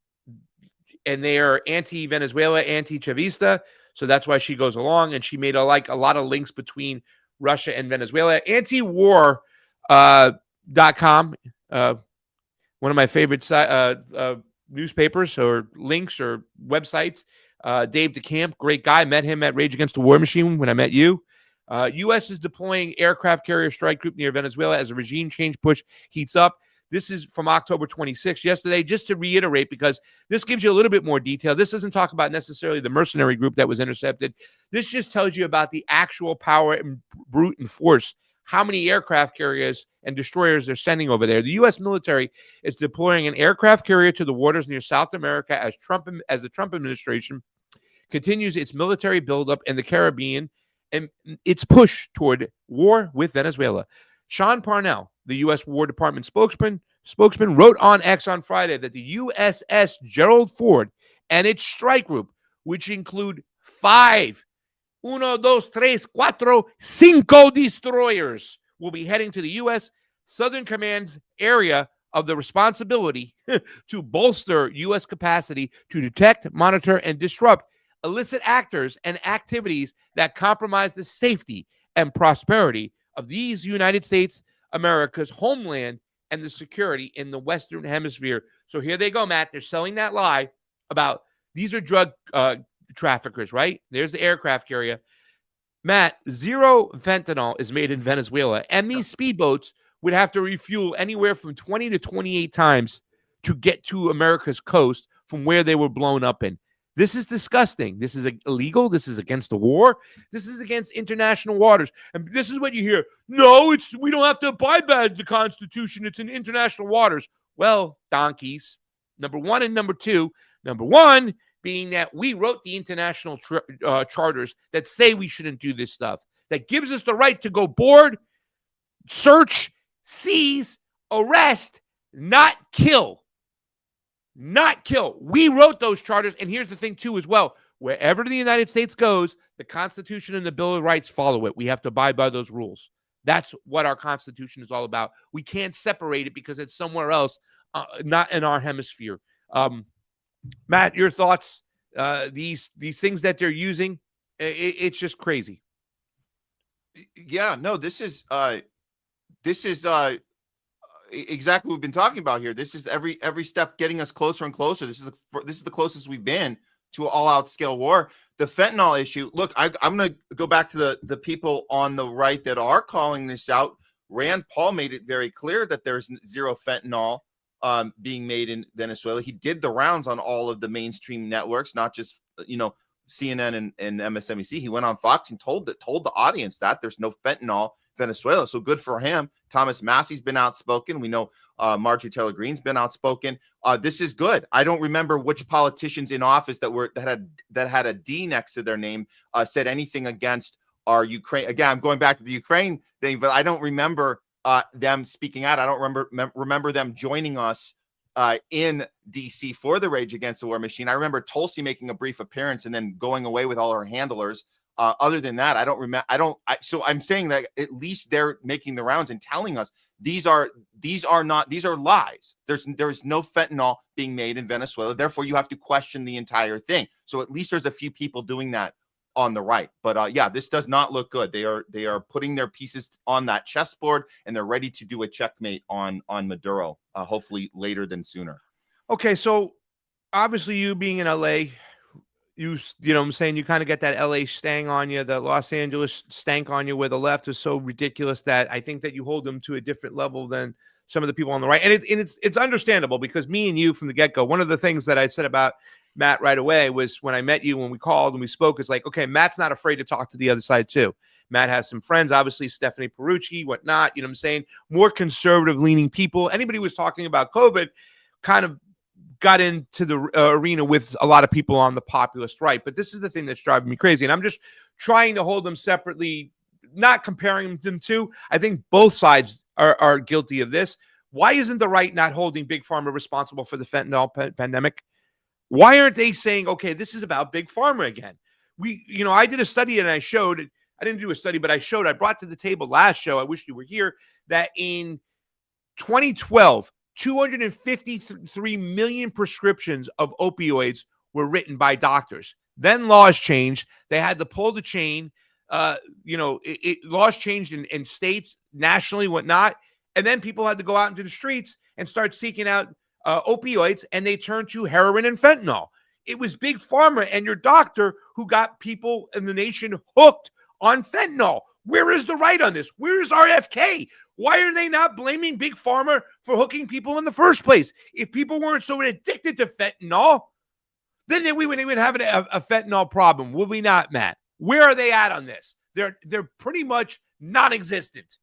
they are anti-Venezuela, anti-Chavista. So that's why she goes along, and she made a lot of links between Russia and Venezuela. Antiwar.com, one of my favorite newspapers or links or websites. Dave DeCamp, great guy. Met him at Rage Against the War Machine when I met you. U.S. is deploying aircraft carrier strike group near Venezuela as a regime change push heats up. This is from October 26th, yesterday, just to reiterate, because this gives you a little bit more detail. This doesn't talk about necessarily the mercenary group that was intercepted. This just tells you about the actual power and brute and force, how many aircraft carriers and destroyers they're sending over there. The U.S. military is deploying an aircraft carrier to the waters near South America as the Trump administration continues its military buildup in the Caribbean and its push toward war with Venezuela. Sean Parnell, the U.S. War Department spokesman, wrote on X on Friday that the USS Gerald Ford and its strike group, which include 5 destroyers, will be heading to the U.S. Southern Command's area of the responsibility to bolster U.S. capacity to detect, monitor, and disrupt illicit actors and activities that compromise the safety and prosperity of these United States, America's homeland, and the security in the Western Hemisphere. So here they go, Matt. They're selling that lie about these are drug traffickers, right? There's the aircraft carrier. Matt, 0 fentanyl is made in Venezuela, and these speedboats would have to refuel anywhere from 20 to 28 times to get to America's coast from where they were blown up in. This is disgusting. This is illegal. This is against the war. This is against international waters. And this is what you hear. No, we don't have to abide by the Constitution. It's in international waters. Well, donkeys. Number one and number two. Number one being that we wrote the international charters that say we shouldn't do this stuff. That gives us the right to go board, search, seize, arrest, not kill. Not kill. We wrote those charters. And here's the thing, too, as well. Wherever the United States goes, the Constitution and the Bill of Rights follow it. We have to abide by those rules. That's what our Constitution is all about. We can't separate it because it's somewhere else, not in our hemisphere. Matt, your thoughts? These things that they're using, it's just crazy. Yeah, no, this is exactly what we've been talking about here. This is every step getting us closer and closer. This is the closest we've been to an all-out scale war. The fentanyl issue. Look, I'm going to go back to the people on the right that are calling this out. Rand Paul made it very clear that there's 0 fentanyl being made in Venezuela. He did the rounds on all of the mainstream networks, not just CNN and MSNBC. He went on Fox and told the audience that there's no fentanyl Venezuela. So good for him. Thomas Massey's been outspoken. We know Marjorie Taylor Greene's been outspoken. This is good. I don't remember which politicians in office that had a D next to their name said anything against our Ukraine. Again, I'm going back to the Ukraine thing, but I don't remember them speaking out. I don't remember them joining us in DC for the Rage Against the War Machine. I remember Tulsi making a brief appearance and then going away with all her handlers. Other than that, I don't remember. So I'm saying that at least they're making the rounds and telling us these are lies. There's no fentanyl being made in Venezuela. Therefore, you have to question the entire thing. So at least there's a few people doing that on the right. But yeah, this does not look good. They are putting their pieces on that chessboard, and they're ready to do a checkmate on Maduro. Hopefully later than sooner. Okay, so obviously you being in LA. You know what I'm saying? You kind of get that LA stang on you, the Los Angeles stank on you, where the left is so ridiculous that I think that you hold them to a different level than some of the people on the right. And it's understandable because me and you from the get-go, one of the things that I said about Matt right away was when I met you, when we called and we spoke, it's like, okay, Matt's not afraid to talk to the other side too. Matt has some friends, obviously Stephanie Perucci, whatnot, you know what I'm saying? More conservative leaning people. Anybody who was talking about COVID kind of got into the arena with a lot of people on the populist right. But this is the thing that's driving me crazy. And I'm just trying to hold them separately, not comparing them to. I think both sides are guilty of this. Why isn't the right not holding Big Pharma responsible for the fentanyl pandemic? Why aren't they saying, okay, this is about Big Pharma again? I did a study and I showed, I didn't do a study, but I brought to the table last show, I wish you were here, that in 2012, 253 million prescriptions of opioids were written by doctors. Then laws changed. They had to pull the chain. Laws changed in states, nationally, whatnot. And then people had to go out into the streets and start seeking out opioids, and they turned to heroin and fentanyl. It was Big Pharma and your doctor who got people in the nation hooked on fentanyl. Where is the right on this? Where is RFK? Why are they not blaming Big Pharma for hooking people in the first place? If people weren't so addicted to fentanyl, then we would have a fentanyl problem, would we not, Matt? Where are they at on this? They're pretty much non-existent.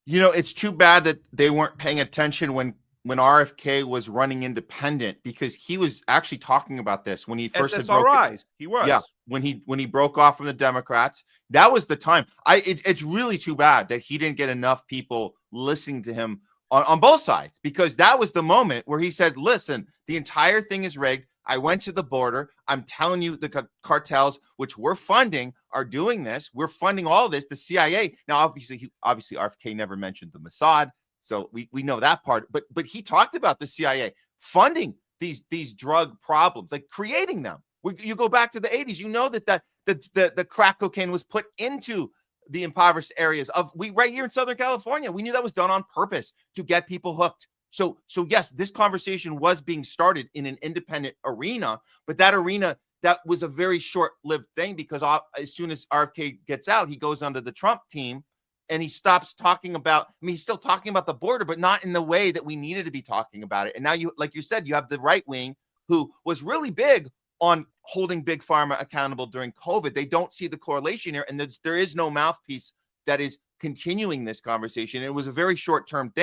It's too bad that they weren't paying attention when RFK was running independent, because he was actually talking about this when he first SSRIs. He was. Yeah, when he broke off from the Democrats. That was the time. It's really too bad that he didn't get enough people listening to him on both sides, because that was the moment where he said, listen, the entire thing is rigged. I went to the border. I'm telling you, the cartels, which we're funding, are doing this. We're funding all of this. The CIA. Now, obviously RFK never mentioned the Mossad, so we know that part. But he talked about the CIA funding these drug problems, like creating them. You go back to the 80s. You know that the crack cocaine was put into the impoverished areas right here in Southern California. We knew that was done on purpose to get people hooked. So yes, this conversation was being started in an independent arena, but that arena, that was a very short-lived thing, because as soon as RFK gets out, he goes under the Trump team and he stops talking about, he's still talking about the border, but not in the way that we needed to be talking about it. And now like you said, you have the right wing who was really big on holding Big Pharma accountable during COVID. They don't see the correlation here, and there is no mouthpiece that is continuing this conversation. It was a very short-lived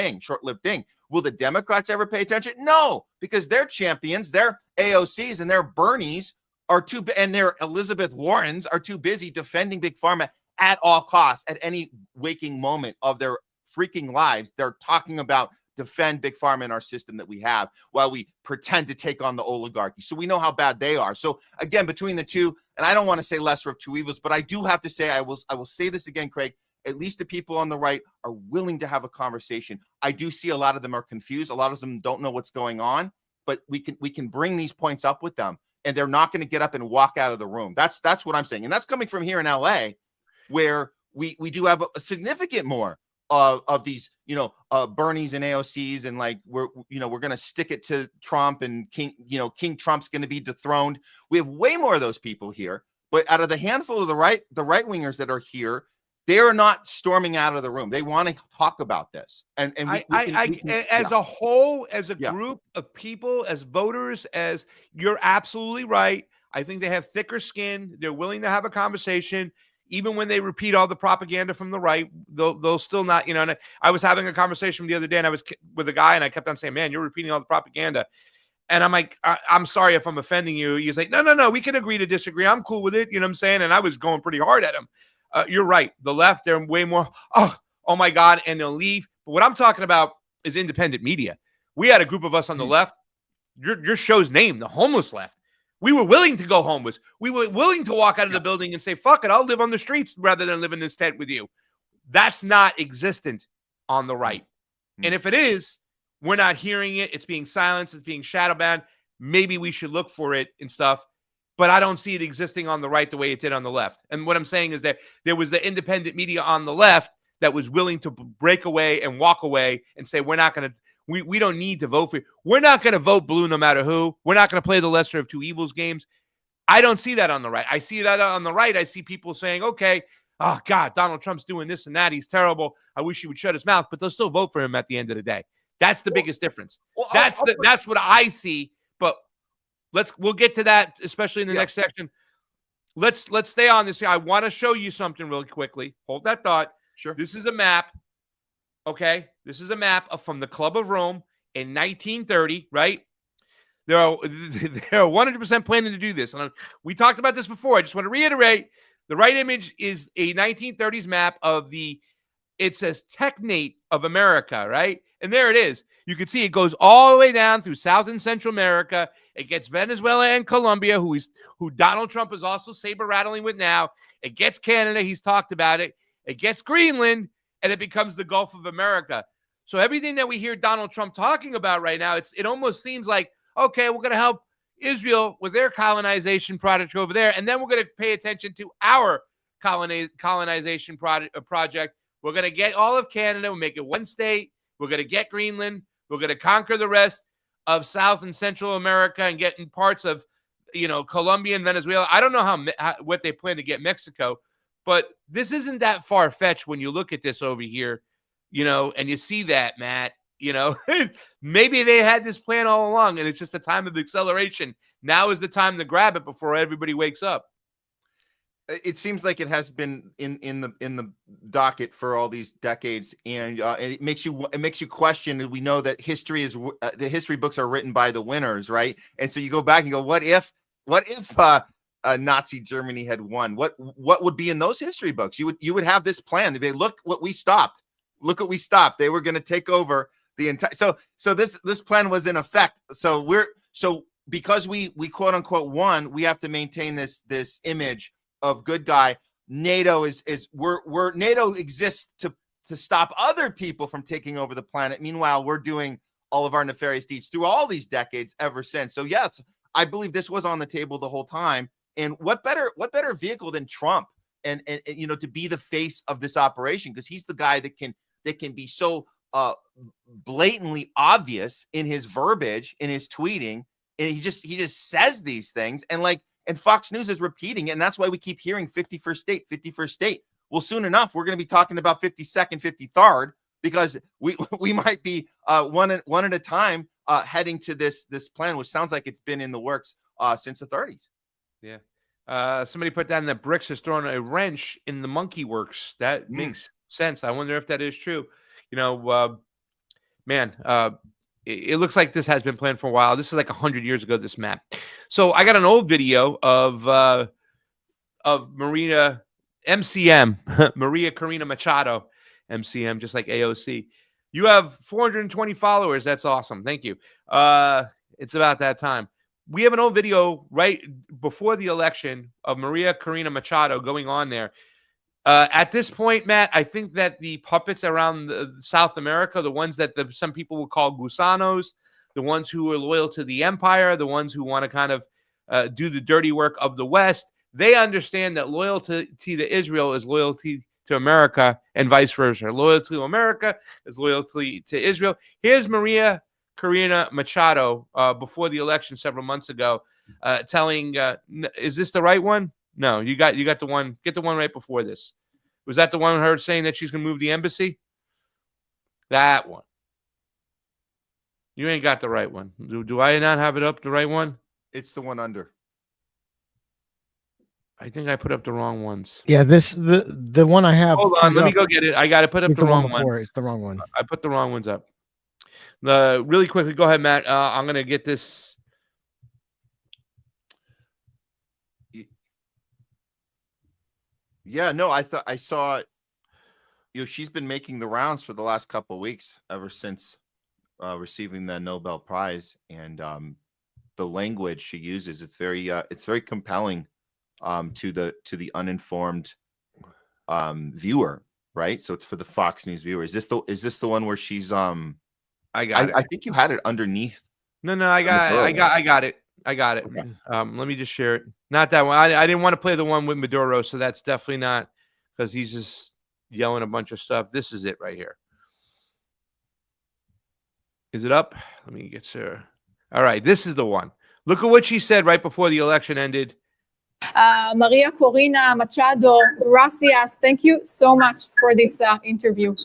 thing. Will the Democrats ever pay attention? No, because their champions, their AOCs and their Bernies and their Elizabeth Warrens are too busy defending Big Pharma at all costs. At any waking moment of their freaking lives, they're talking about defend Big Pharma in our system that we have, while we pretend to take on the oligarchy. So we know how bad they are. So again, between the two, and I don't want to say lesser of two evils, but I do have to say, I will say this again, Craig, at least the people on the right are willing to have a conversation. I do see a lot of them are confused. A lot of them don't know what's going on, but we can bring these points up with them, and they're not going to get up and walk out of the room. That's what I'm saying. And that's coming from here in LA, where we do have a significant more of these, Bernies and AOCs, and like we're going to stick it to Trump, and King Trump's going to be dethroned. We have way more of those people here, but out of the handful of the right wingers that are here, they are not storming out of the room. They want to talk about this. And as a whole, as a group of people, as voters, as you're absolutely right. I think they have thicker skin. They're willing to have a conversation. Even when they repeat all the propaganda from the right, they'll still not, And I was having a conversation the other day, and I was with a guy, and I kept on saying, man, you're repeating all the propaganda. And I'm like, I'm sorry if I'm offending you. He's like, no, we can agree to disagree. I'm cool with it. You know what I'm saying? And I was going pretty hard at him. You're right. The left, they're way more, oh my God, and they'll leave. But what I'm talking about is independent media. We had a group of us on the left, your show's name, the homeless left. We were willing to go homeless. We were willing to walk out of the building and say, fuck it, I'll live on the streets rather than live in this tent with you. That's not existent on the right. And if it is, we're not hearing it. It's being silenced. It's being shadow banned. Maybe we should look for it and stuff. But I don't see it existing on the right the way it did on the left. And what I'm saying is that there was the independent media on the left that was willing to break away and walk away and say, we're not going to, we don't need to vote for you. We're not going to vote blue no matter who. We're not going to play the lesser of two evils games. I don't see that on the right. I see that on the right. I see people saying, okay, oh God, Donald Trump's doing this and that. He's terrible. I wish he would shut his mouth, but they'll still vote for him at the end of the day. That's the biggest difference. Well, That's what I see. But we'll get to that, especially in the next section. Let's stay on this. I want to show you something really quickly. Hold that thought. Sure. This is a map. Okay, this is a map from the Club of Rome in 1930. Right? They're 100% planning to do this. And we talked about this before. I just want to reiterate: the right image is a 1930s map of it says Technate of America, right? And there it is. You can see it goes all the way down through South and Central America. It gets Venezuela and Colombia, who Donald Trump is also saber rattling with now. It gets Canada. He's talked about it. It gets Greenland, and it becomes the Gulf of America. So everything that we hear Donald Trump talking about right now, it almost seems like, okay, we're going to help Israel with their colonization project over there, and then we're going to pay attention to our colonization project. We're going to get all of Canada. We'll make it one state. We're going to get Greenland. We're going to conquer the rest of South and Central America and get in parts of, Colombia and Venezuela. I don't know what they plan to get Mexico, but this isn't that far-fetched when you look at this over here, and you see that, Matt. Maybe they had this plan all along, and it's just a time of acceleration. Now is the time to grab it before everybody wakes up. It seems like it has been in the docket for all these decades, and it makes you question. We know that history is the history books are written by the winners, right? And so you go back and go, what if Nazi Germany had won? What would be in those history books? You would have this plan. They'd be, look what we stopped. Look what we stopped. They were going to take over the entire. So this plan was in effect. So because we quote unquote won, we have to maintain this image of good guy. NATO NATO exists to stop other people from taking over the planet. Meanwhile, we're doing all of our nefarious deeds through all these decades ever since. So yes, I believe this was on the table the whole time. And what better vehicle than Trump and to be the face of this operation, because he's the guy that can be so blatantly obvious in his verbiage, in his tweeting, and he just says these things, and Fox News is repeating it, and that's why we keep hearing 51st state, 51st state. Well, soon enough, we're going to be talking about 52nd, 53rd, because we might be one at a time heading to this plan, which sounds like it's been in the works since the 30s. Yeah. Somebody put down that Bricks has thrown a wrench in the monkey works. That makes sense. I wonder if that is true. It looks like this has been planned for a while. This is like 100 years ago, this map. So I got an old video of Maria MCM, Maria Corina Machado, MCM, just like AOC. You have 420 followers. That's awesome. Thank you. It's about that time. We have an old video right before the election of Maria Corina Machado going on there. At this point, Matt, I think that the puppets around South America, the ones that some people would call gusanos, the ones who are loyal to the empire, the ones who want to kind of do the dirty work of the West, they understand that loyalty to Israel is loyalty to America and vice versa. Loyalty to America is loyalty to Israel. Here's Maria Corina Machado before the election several months ago telling, is this the right one? No, you got the one. Get the one right before this. Was that the one her saying that she's going to move the embassy? That one. You ain't got the right one. Do I not have it up, the right one? It's the one under. I think I put up the wrong ones. Yeah, the one I have. Hold on, let me go get it. I got to put up the wrong one. It's the wrong one. I put the wrong ones up. Really quickly, go ahead, Matt. I'm going to get this. Yeah, no, I saw, she's been making the rounds for the last couple of weeks ever since receiving the Nobel Prize, and the language she uses, it's very compelling to the uninformed viewer, right? So it's for the Fox News viewer. Is this the one where she's I think you had it underneath. No, I got it. Okay. Let me just share it. Not that one. I didn't want to play the one with Maduro, so that's definitely not, because he's just yelling a bunch of stuff. This is it right here. Is it up? Let me get to. All right, this is the one. Look at what she said right before the election ended. Maria Corina Machado Gracias, thank you so much for this interview.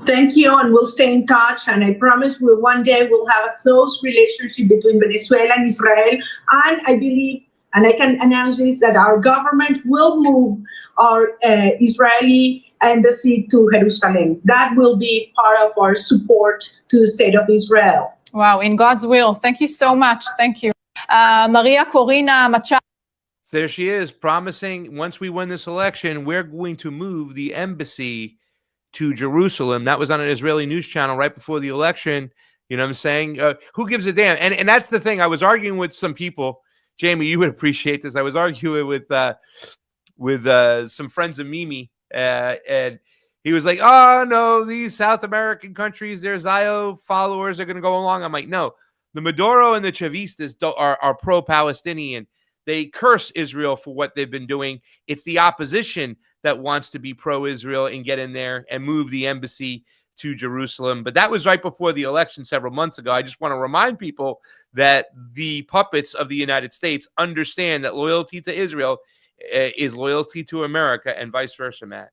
Thank you, and we'll stay in touch. And I promise one day we'll have a close relationship between Venezuela and Israel. And I believe, and I can announce this, that our government will move our Israeli embassy to Jerusalem. That will be part of our support to the state of Israel. Wow, in God's will. Thank you so much. Thank you. Maria Corina Machado. There she is, promising once we win this election, we're going to move the embassy to Jerusalem. That was on an Israeli news channel right before the election. You know what I'm saying? Who gives a damn? And that's the thing. I was arguing with some people. Jayme, you would appreciate this. I was arguing with some friends of Mimi, and he was like, "Oh no, these South American countries, their Zio followers are going to go along." I'm like, no, the Maduro and the Chavistas are pro-Palestinian. They curse Israel for what they've been doing. It's the opposition that wants to be pro-Israel and get in there and move the embassy to Jerusalem. But that was right before the election several months ago. I just want to remind people that the puppets of the United States understand that loyalty to Israel is loyalty to America and vice versa, Matt.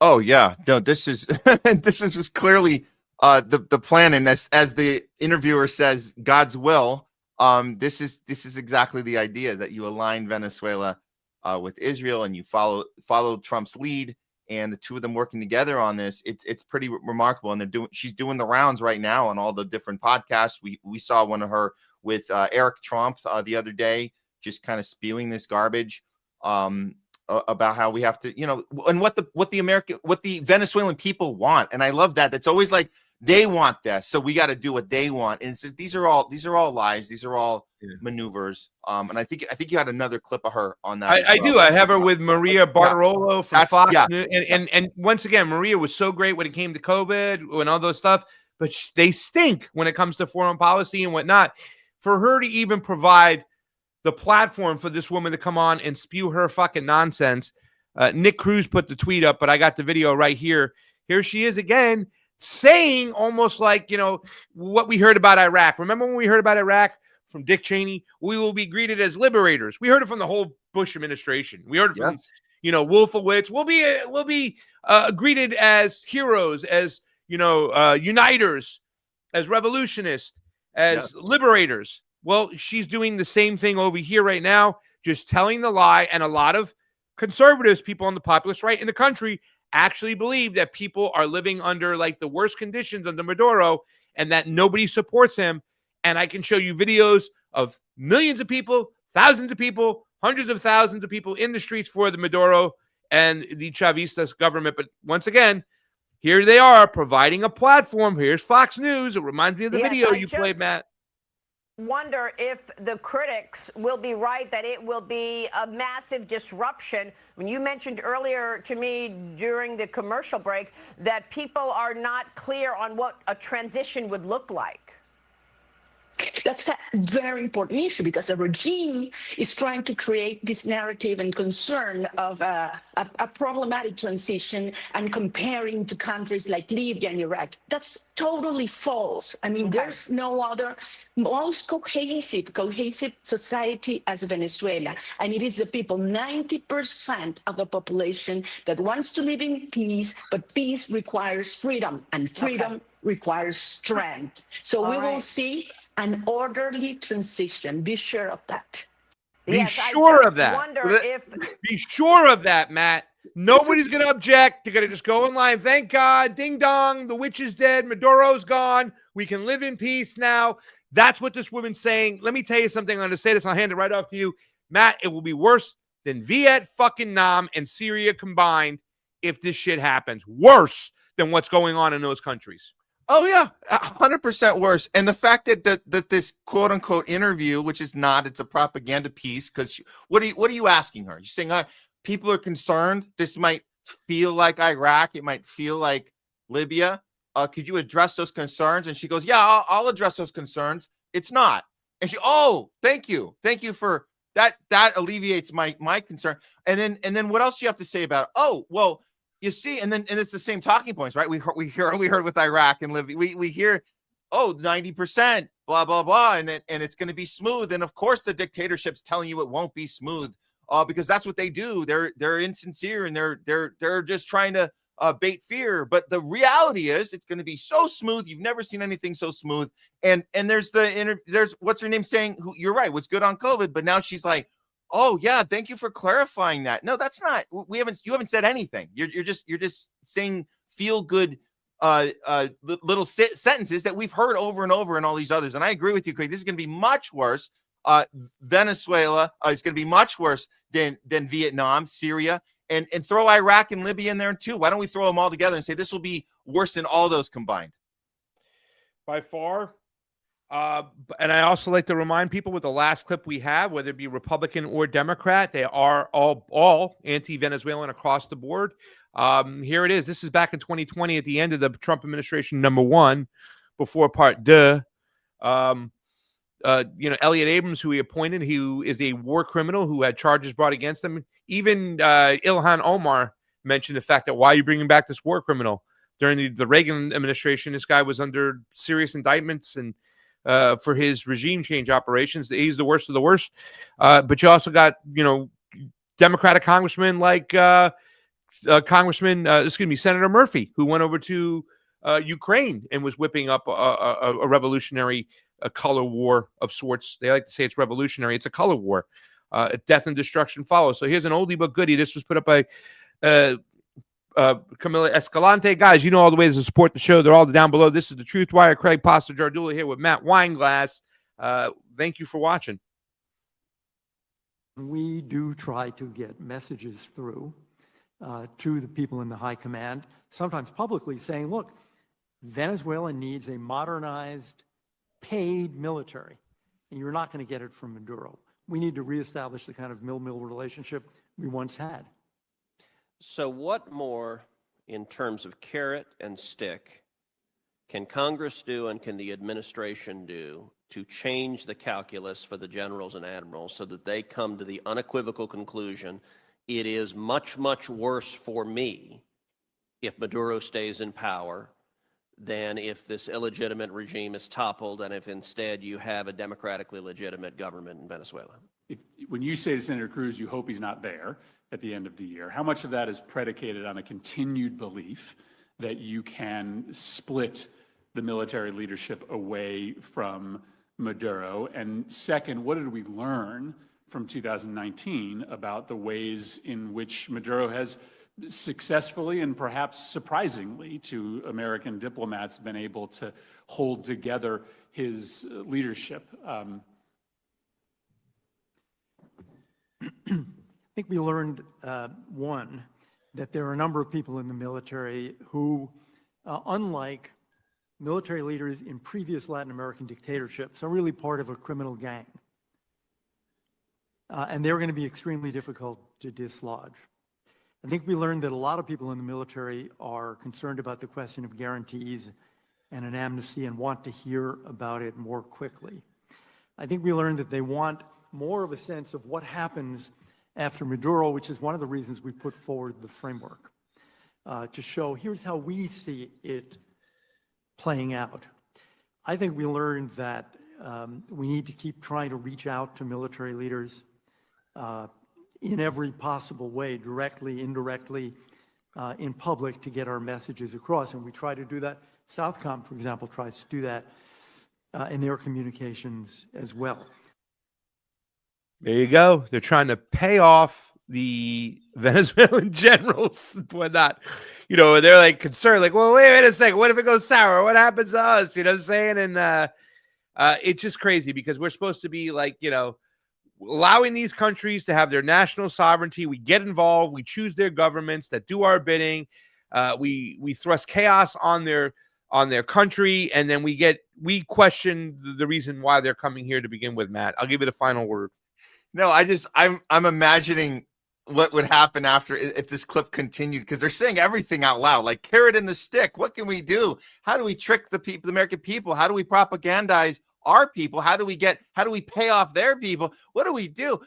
Oh yeah, no, this is this is just clearly the plan, and as the interviewer says, God's will. This is exactly the idea, that you align Venezuela with Israel and you follow Trump's lead, and the two of them working together on this. It's pretty remarkable, and she's doing the rounds right now on all the different podcasts. We saw one of her with Eric Trump the other day, just kind of spewing this garbage about how we have to, and what the Venezuelan people want. And I love that. That's always like, they want this, so we got to do what they want. And these are all lies. These are all maneuvers. And I think you had another clip of her on that. I do. I have her with Maria Bartiromo from Fox. Yeah. And once again, Maria was so great when it came to COVID and all those stuff, but they stink when it comes to foreign policy and whatnot. For her to even provide the platform for this woman to come on and spew her fucking nonsense. Nick Cruz put the tweet up, but I got the video right here. Here she is again, saying almost like, what we heard about Iraq. Remember when we heard about Iraq from Dick Cheney? We will be greeted as liberators. We heard it from the whole Bush administration. We heard it from, Wolfowitz. We'll be greeted as heroes, as, uniters, as revolutionists, as liberators. Well, she's doing the same thing over here right now, just telling the lie. And a lot of conservatives, people on the populist right in the country, actually believe that people are living under like the worst conditions under Maduro and that nobody supports him. And I can show you videos of millions of people, thousands of people, hundreds of thousands of people in the streets for the Maduro and the Chavistas government. But once again, here they are providing a platform. Here's Fox News. It reminds me of the video you played, Matt. Wonder if the critics will be right that it will be a massive disruption. When you mentioned earlier to me during the commercial break that people are not clear on what a transition would look like. That's a very important issue, because the regime is trying to create this narrative and concern of a problematic transition and comparing to countries like Libya and Iraq. That's totally false. I mean, there's no other most cohesive society as Venezuela. And it is the people, 90% of the population, that wants to live in peace, but peace requires freedom, and freedom requires strength. So we will see an orderly transition. Be sure of that. Be sure of that. Be sure of that, Matt. Nobody's going to object. They're going to just go in line. Thank God. Ding dong. The witch is dead. Maduro's gone. We can live in peace now. That's what this woman's saying. Let me tell you something. I'm going to say this. I'll hand it right off to you. Matt, it will be worse than Viet fucking Nam and Syria combined if this shit happens. Worse than what's going on in those countries. Oh yeah, 100% worse. And the fact that this quote unquote interview, which is not, it's a propaganda piece, because what are you asking her? You're saying people are concerned. This might feel like Iraq. It might feel like Libya. Could you address those concerns? And she goes, yeah, I'll address those concerns. It's not. And she, thank you for that. That alleviates my concern. And then what else do you have to say about it? Oh, well. You see, and it's the same talking points, right? We heard with Iraq and Libya. We hear, 90%. blah, blah, blah. And it's going to be smooth. And of course, the dictatorship's telling you it won't be smooth because that's what they do. They're insincere and they're just trying to bait fear. But the reality is it's going to be so smooth. You've never seen anything so smooth. And there's what's her name saying, you're right, was good on COVID. But now she's like, oh yeah, thank you for clarifying that. No, that's not, you haven't said anything. You're just saying feel good little sentences that we've heard over and over in all these others. And I agree with you, Craig. This is going to be much worse. Venezuela is going to be much worse than Vietnam, Syria, and throw Iraq and Libya in there too. Why don't we throw them all together and say this will be worse than all those combined? By far. And I also like to remind people with the last clip we have, whether it be Republican or Democrat, they are all anti-Venezuelan across the board. Here it is. This is back in 2020 at the end of the Trump administration, #1, before part 2. Elliot Abrams, who he appointed, who is a war criminal who had charges brought against him. Even Ilhan Omar mentioned the fact that why are you bringing back this war criminal? During the Reagan administration, this guy was under serious indictments and for his regime change operations. He's the worst of the worst. But you also got, Democratic congressmen like Senator Murphy, who went over to Ukraine and was whipping up a revolutionary color war of sorts. They like to say it's revolutionary. It's a color war. Death and destruction follow. So here's an oldie but goodie. This was put up by Camila Escalante. Guys, you know all the ways to support the show. They're all down below. This is the TruthWire. Craig Pasta Jardula here with Matt Weinglass. Thank you for watching. We do try to get messages through to the people in the high command, sometimes publicly saying, look, Venezuela needs a modernized, paid military, and you're not going to get it from Maduro. We need to reestablish the kind of mill-mill relationship we once had. So what more in terms of carrot and stick can Congress do and can the administration do to change the calculus for the generals and admirals so that they come to the unequivocal conclusion it is much, much worse for me if Maduro stays in power than if this illegitimate regime is toppled and if instead you have a democratically legitimate government in Venezuela? When you say to Senator Cruz, you hope he's not there at the end of the year, how much of that is predicated on a continued belief that you can split the military leadership away from Maduro? And second, what did we learn from 2019 about the ways in which Maduro has successfully and perhaps surprisingly to American diplomats been able to hold together his leadership? I think we learned, one, that there are a number of people in the military who, unlike military leaders in previous Latin American dictatorships, are really part of a criminal gang. And they're going to be extremely difficult to dislodge. I think we learned that a lot of people in the military are concerned about the question of guarantees and an amnesty and want to hear about it more quickly. I think we learned that they want more of a sense of what happens after Maduro, which is one of the reasons we put forward the framework to show here's how we see it playing out. I think we learned that we need to keep trying to reach out to military leaders in every possible way, directly, indirectly, in public, to get our messages across. And we try to do that. Southcom, for example, tries to do that in their communications as well. There you go. They're trying to pay off the Venezuelan generals and whatnot. They're like concerned, like, well, wait a second. What if it goes sour? What happens to us? You know what I'm saying? And it's just crazy because we're supposed to be like, allowing these countries to have their national sovereignty. We get involved. We choose their governments that do our bidding. We thrust chaos on their country, and then we question the reason why they're coming here to begin with. Matt, I'll give you the final word. No, I'm imagining what would happen after if this clip continued, because they're saying everything out loud, like carrot and the stick. What can we do? How do we trick the American people? How do we propagandize our people? How do we pay off their people? What do we do?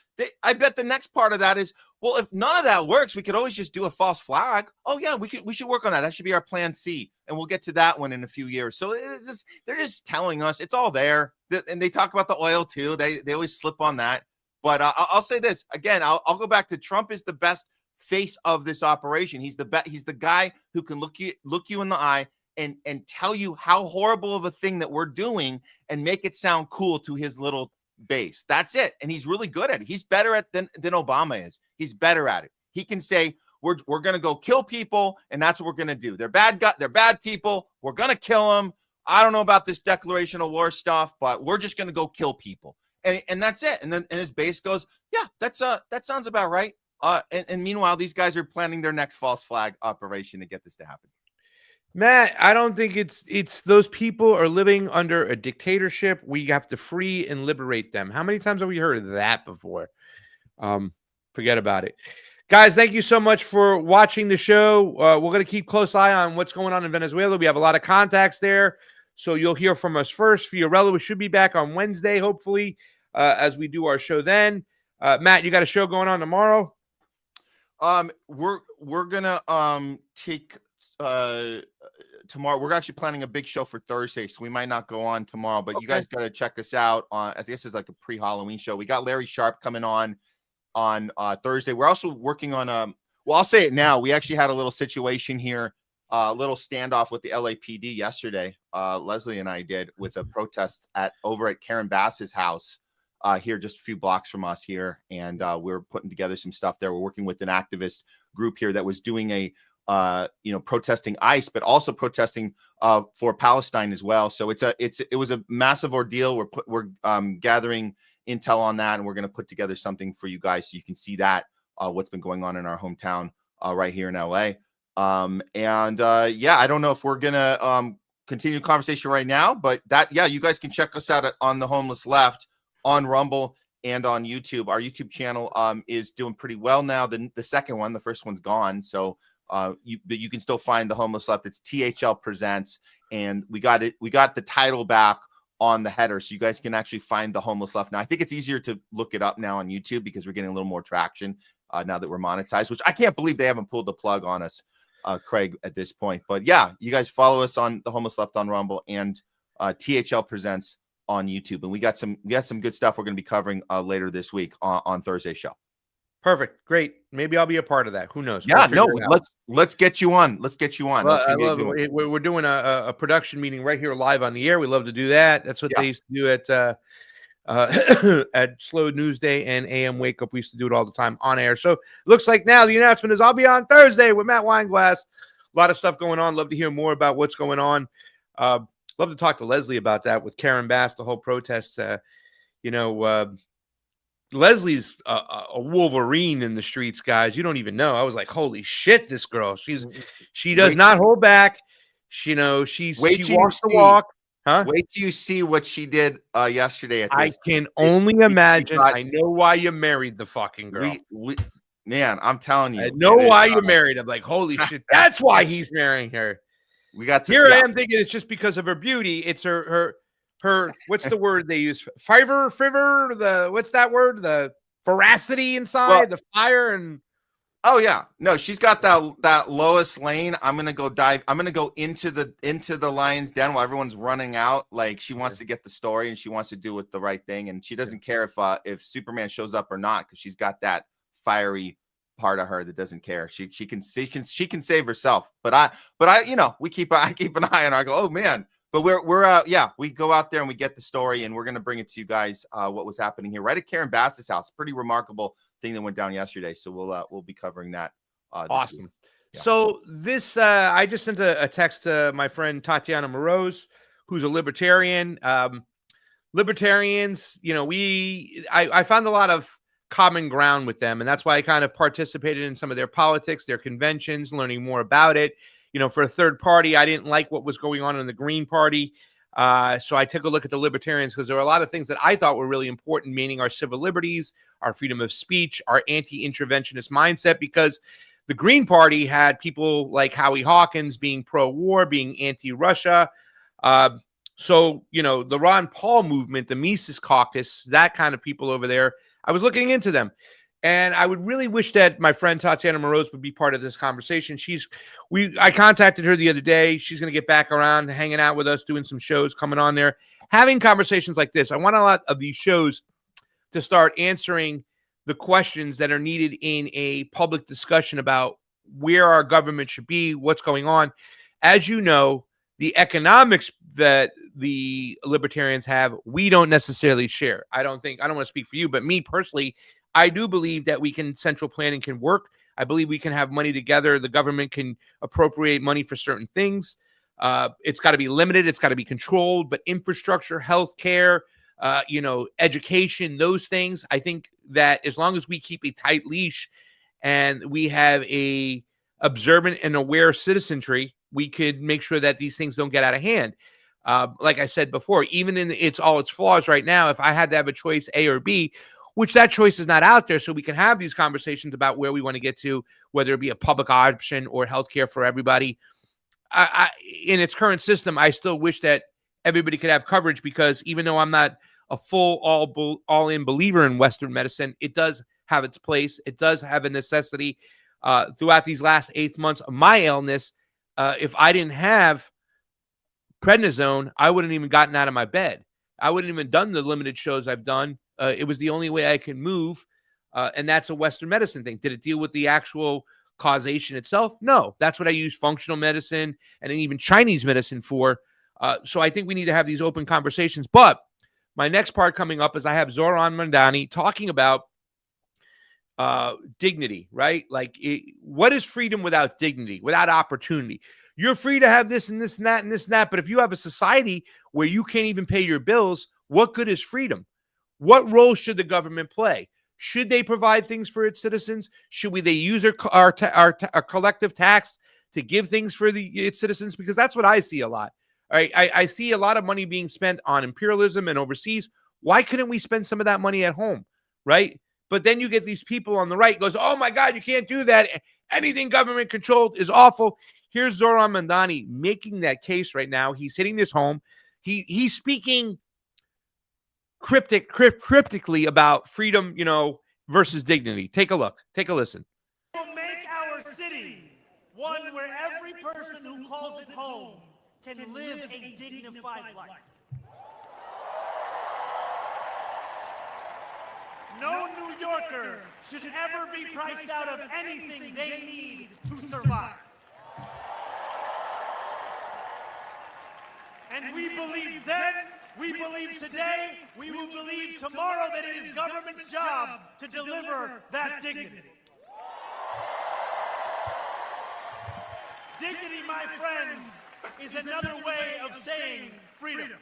I bet the next part of that is, Well, if none of that works, we could always just do a false flag. Oh yeah, we should work on that. That should be our plan C, and we'll get to that one in a few years. So they're just telling us it's all there, and they talk about the oil too. They always slip on that. But I'll say this again. I'll go back to Trump is the best face of this operation. He's the guy who can look you in the eye and tell you how horrible of a thing that we're doing and make it sound cool to his little base. That's it. And he's really good at it. He's better at than Obama is. He's better at it. He can say, we're going to go kill people, and that's what we're going to do. They're bad people. We're going to kill them. I don't know about this declaration of war stuff, but we're just going to go kill people. And that's it. And then his base goes, yeah, that sounds about right. And meanwhile, these guys are planning their next false flag operation to get this to happen. Matt, I don't think it's those people are living under a dictatorship. We have to free and liberate them. How many times have we heard of that before? Forget about it. Guys, thank you so much for watching the show. We're going to keep close eye on what's going on in Venezuela. We have a lot of contacts there, so you'll hear from us first. Fiorello should be back on Wednesday, hopefully, as we do our show then. Matt, you got a show going on tomorrow? We're gonna take tomorrow. We're actually planning a big show for Thursday, so we might not go on tomorrow, but you guys got to check us out on, I guess it's like a pre-Halloween show. We got Larry Sharp coming on Thursday. We're also working on well, I'll say it now. We actually had a little situation here, a little standoff with the LAPD yesterday. Leslie and I did with a protest over at Karen Bass's house here, just a few blocks from us here. And we're putting together some stuff there. We're working with an activist group here that was doing a protesting ICE, but also protesting for Palestine as well. So it was a massive ordeal. We're gathering intel on that, and we're going to put together something for you guys so you can see that what's been going on in our hometown right here in LA. Yeah, I don't know if we're going to continue the conversation right now, but you guys can check us out on The Homeless Left on Rumble and on YouTube. Our YouTube channel is doing pretty well now. The second one, the first one's gone. So but you can still find The Homeless Left. It's THL Presents, and we got the title back on the header, so you guys can actually find The Homeless Left now. I think it's easier to look it up now on YouTube because we're getting a little more traction now that we're monetized, which I can't believe they haven't pulled the plug on us, Craig, at this point. But yeah, you guys follow us on The Homeless Left on Rumble and THL Presents on YouTube, and we got some good stuff we're going to be covering later this week on Thursday's show. Perfect. Great. Maybe I'll be a part of that. Who knows? Yeah, no, let's get you on. Let's get you on. Well, I love it. We're doing a production meeting right here live on the air. We love to do that. That's what they used to do at Slow News Day and AM Wake Up. We used to do it all the time on air. So looks like now the announcement is I'll be on Thursday with Matt Weinglass. A lot of stuff going on. Love to hear more about what's going on. Love to talk to Leslie about that with Karen Bass, the whole protest. Leslie's a Wolverine in the streets, guys. You don't even know. I was like, holy shit, this girl. She does not hold back. She walks the walk. Huh? Wait till you see what she did yesterday. I can only imagine. I know why you married the fucking girl. Man, I'm telling you. I know why you married him. Like, holy shit. That's why he's marrying her. I am thinking it's just because of her beauty. It's her what's the word they use? Fiver, what's that word? The veracity inside, the fire, and oh yeah. No, she's got that Lois Lane. I'm gonna go into the lion's den while everyone's running out. Like she wants to get the story and she wants to do it the right thing, and she doesn't care if Superman shows up or not, because she's got that fiery part of her that doesn't care. She can save herself. But I I keep an eye on her. I go, oh man. But we go out there and we get the story, and we're going to bring it to you guys, what was happening here right at Karen Bass's house. Pretty remarkable thing that went down yesterday. So we'll be covering that. Awesome. Yeah. So this, I just sent a text to my friend Tatiana Moroz, who's a libertarian. Libertarians, I found a lot of common ground with them, and that's why I kind of participated in some of their politics, their conventions, learning more about it. For a third party, I didn't like what was going on in the Green Party. So I took a look at the Libertarians because there were a lot of things that I thought were really important, meaning our civil liberties, our freedom of speech, our anti-interventionist mindset, because the Green Party had people like Howie Hawkins being pro-war, being anti-Russia. So, the Ron Paul movement, the Mises Caucus, that kind of people over there, I was looking into them. And I would really wish that my friend Tatiana Moroz would be part of this conversation. I contacted her the other day. She's going to get back around hanging out with us, doing some shows, coming on there, having conversations like this. I want a lot of these shows to start answering the questions that are needed in a public discussion about where our government should be, what's going on. As you know, the economics that the libertarians have, we don't necessarily share. I don't want to speak for you, but me personally, I do believe that central planning can work. I believe we can have money together. The government can appropriate money for certain things. It's got to be limited. It's got to be controlled. But infrastructure, healthcare, education, those things, I think that as long as we keep a tight leash and we have a observant and aware citizenry, we could make sure that these things don't get out of hand. Like I said before, even in its flaws right now, if I had to have a choice A or B, which that choice is not out there, so we can have these conversations about where we want to get to, whether it be a public option or healthcare for everybody. In its current system, I still wish that everybody could have coverage, because even though I'm not a full all-in believer in Western medicine, it does have its place. It does have a necessity. Throughout these last 8 months of my illness, if I didn't have prednisone, I wouldn't even gotten out of my bed. I wouldn't even done the limited shows I've done. It was the only way I could move, and that's a Western medicine thing. Did it deal with the actual causation itself? No. That's what I use functional medicine and then even Chinese medicine for. So I think we need to have these open conversations. But my next part coming up is I have Zohran Mamdani talking about dignity, right? Like, what is freedom without dignity, without opportunity? You're free to have this and this and that and this and that, but if you have a society where you can't even pay your bills, what good is freedom? What role should the government play? Should they provide things for its citizens? Should they use our collective tax to give things for its citizens? Because that's what I see a lot. All right, I see a lot of money being spent on imperialism and overseas. Why couldn't we spend some of that money at home, right? But then you get these people on the right goes, oh my God, you can't do that. Anything government controlled is awful. Here's Zohran Mamdani making that case right now. He's hitting this home. He's speaking cryptically about freedom, versus dignity. Take a look. Take a listen. We'll make our city one where every person who calls it home can live a dignified life. No New Yorker should ever be priced out of anything they need to survive. And we believe then, we believe today, we will believe tomorrow that it is government's job to deliver that dignity. Dignity, my friends, is another way of saying freedom.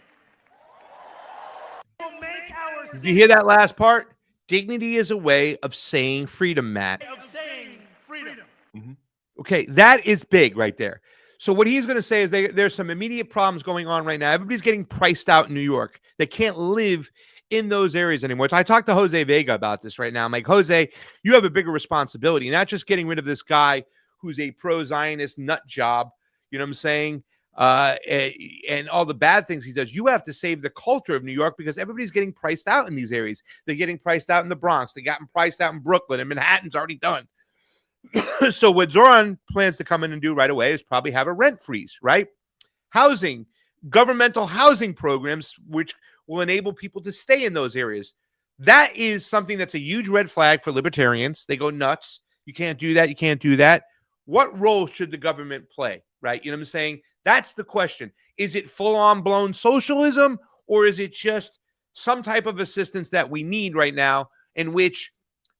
We'll make our Did you hear that last part? Dignity is a way of saying freedom, Matt. Of saying freedom. Mm-hmm. Okay, that is big right there. So what he's going to say is there's some immediate problems going on right now. Everybody's getting priced out in New York. They can't live in those areas anymore. So I talked to Jose Vega about this right now. I'm like, Jose, you have a bigger responsibility, not just getting rid of this guy who's a pro-Zionist nut job, you know what I'm saying, and all the bad things he does. You have to save the culture of New York, because everybody's getting priced out in these areas. They're getting priced out in the Bronx. They got priced out in Brooklyn, and Manhattan's already done. So what Zohran plans to come in and do right away is probably have a rent freeze, right? Housing, governmental housing programs, which will enable people to stay in those areas. That is something that's a huge red flag for libertarians. They go nuts. You can't do that. You can't do that. What role should the government play, right? You know what I'm saying? That's the question. Is it full-on blown socialism, or is it just some type of assistance that we need right now, in which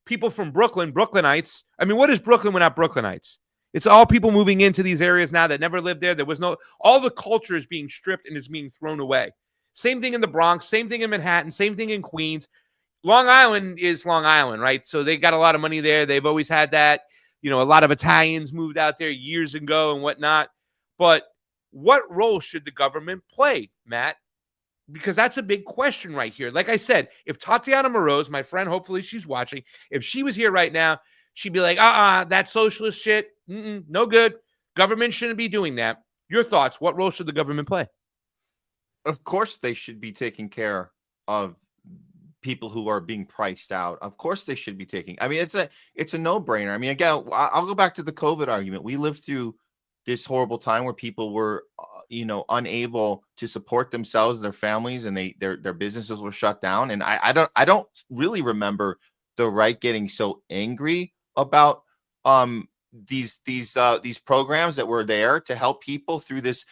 people from Brooklynites, I mean, what is Brooklyn without Brooklynites? It's all people moving into these areas now that never lived there. There was all the culture is being stripped and is being thrown away. Same thing in the Bronx, same thing in Manhattan, same thing in Queens. Long Island is Long Island, right? So they got a lot of money there. They've always had that. A lot of Italians moved out there years ago and whatnot. But what role should the government play, Matt? Because that's a big question right here. Like I said, if Tatiana Moroz, my friend, hopefully she's watching, if she was here right now, she'd be like, that socialist shit, no good. Government shouldn't be doing that. Your thoughts, what role should the government play? Of course they should be taking care of people who are being priced out. Of course they should be taking. I mean, it's a no-brainer. I mean, again, I'll go back to the COVID argument. We lived through this horrible time where people were unable to support themselves, their families, and their businesses were shut down. And I don't really remember the right getting so angry about these programs that were there to help people through this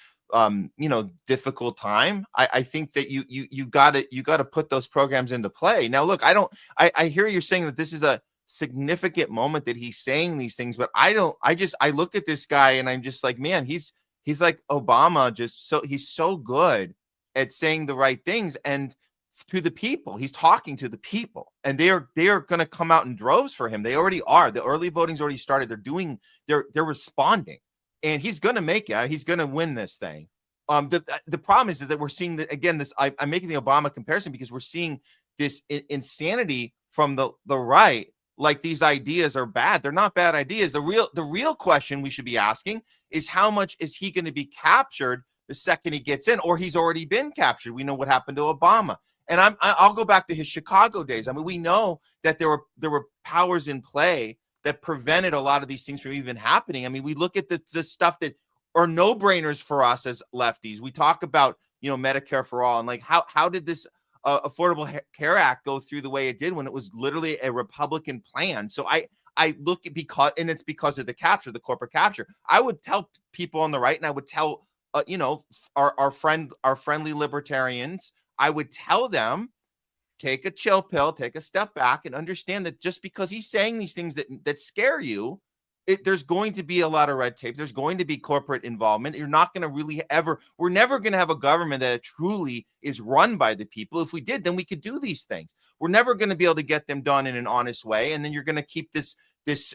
difficult time. I think that you got to put those programs into play. Now, look, I hear you're saying that this is a significant moment that he's saying these things, but I look at this guy and I'm just like, man, he's like Obama, he's so good at saying the right things and to the people. He's talking to the people, and they are going to come out in droves for him. They already are. The early voting's already started. They're responding, and he's going to make it. He's going to win this thing. The problem is that we're seeing that again. I'm making the Obama comparison because we're seeing this insanity from the right. Like these ideas are bad. They're not bad ideas. The real question we should be asking is how much is he going to be captured the second he gets in, or he's already been captured. We know what happened to Obama. And I'll go back to his Chicago days. I mean, we know that there were powers in play that prevented a lot of these things from even happening. I mean, we look at the stuff that are no-brainers for us as lefties. We talk about, Medicare for all, and like how did this Affordable Care Act go through the way it did when it was literally a Republican plan? So I look at it's because of the capture, the corporate capture. I would tell people on the right, and I would tell our friendly libertarians, I would tell them, take a chill pill, take a step back, and understand that just because he's saying these things that scare you, there's going to be a lot of red tape. There's going to be corporate involvement. You're not going to really we're never going to have a government that truly is run by the people. If we did, then we could do these things. We're never going to be able to get them done in an honest way. And then you're going to keep this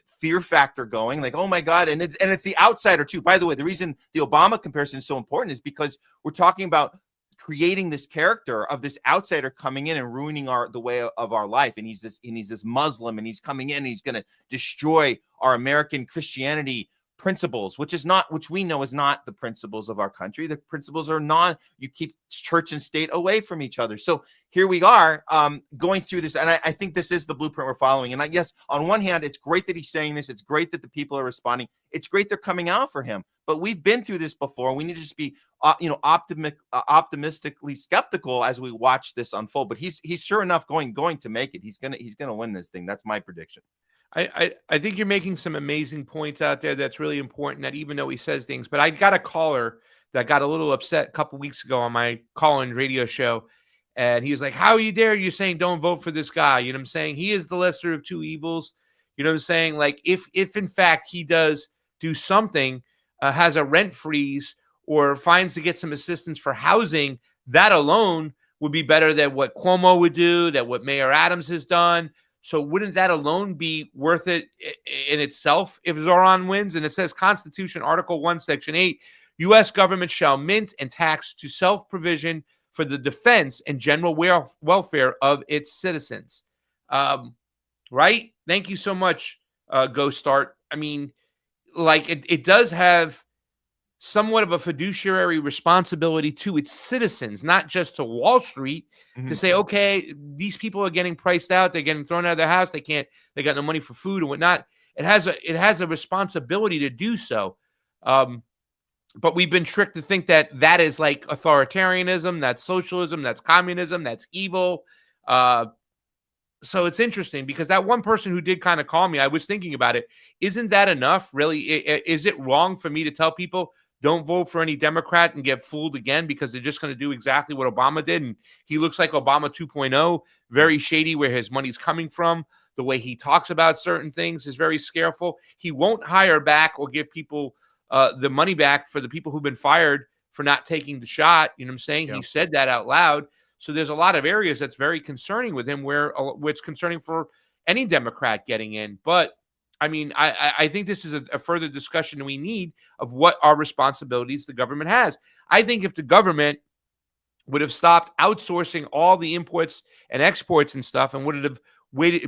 fear factor going, like, oh my God. And it's the outsider too. By the way, the reason the Obama comparison is so important is because we're talking about creating this character of this outsider coming in and ruining the way of our life. And he's this Muslim, and he's coming in and he's going to destroy our American Christianity principles, which we know is not the principles of our country. The principles are you keep church and state away from each other. So here we are going through this. And I think this is the blueprint we're following. And I guess on one hand, it's great that he's saying this. It's great that the people are responding. It's great they're coming out for him. But we've been through this before. We need to just be optimistically skeptical as we watch this unfold. But he's sure enough going to make it. He's gonna win this thing. That's my prediction. I think you're making some amazing points out there. That's really important. That even though he says things, but I got a caller that got a little upset a couple weeks ago on my call-in radio show, and he was like, "How dare you saying don't vote for this guy?" You know what I'm saying? He is the lesser of two evils. You know what I'm saying? Like if in fact he does do something, has a rent freeze or finds to get some assistance for housing, that alone would be better than what Cuomo would do, that what Mayor Adams has done. So wouldn't that alone be worth it in itself if Zohran wins? And it says Constitution, Article 1, Section 8, U.S. government shall mint and tax to self-provision for the defense and general welfare of its citizens. Right? Thank you so much, Go Start. I mean, like it does have somewhat of a fiduciary responsibility to its citizens, not just to Wall Street, to say, okay, these people are getting priced out. They're getting thrown out of their house. They got no money for food and whatnot. It has a responsibility to do so. But we've been tricked to think that is like authoritarianism, that's socialism, that's communism, that's evil. So it's interesting because that one person who did kind of call me, I was thinking about it. Isn't that enough? Really? Is it wrong for me to tell people don't vote for any Democrat and get fooled again because they're just going to do exactly what Obama did? And he looks like Obama 2.0, very shady where his money's coming from. The way he talks about certain things is very scareful. He won't hire back or give people the money back for the people who've been fired for not taking the shot. You know what I'm saying? Yeah. He said that out loud. So there's a lot of areas that's very concerning with him where it's concerning for any Democrat getting in. But I mean, I think this is a further discussion we need of what our responsibilities the government has. I think if the government would have stopped outsourcing all the imports and exports and stuff and would have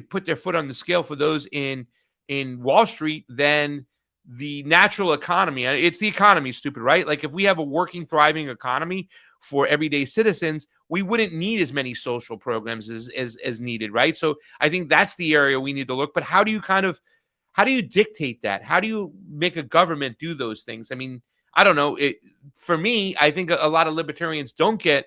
put their foot on the scale for those in Wall Street, then the natural economy, it's the economy, stupid, right? Like if we have a working, thriving economy, for everyday citizens, we wouldn't need as many social programs as needed, right? So I think that's the area we need to look. But how do you dictate that? How do you make a government do those things? I mean, I don't know. For me, I think a lot of libertarians don't get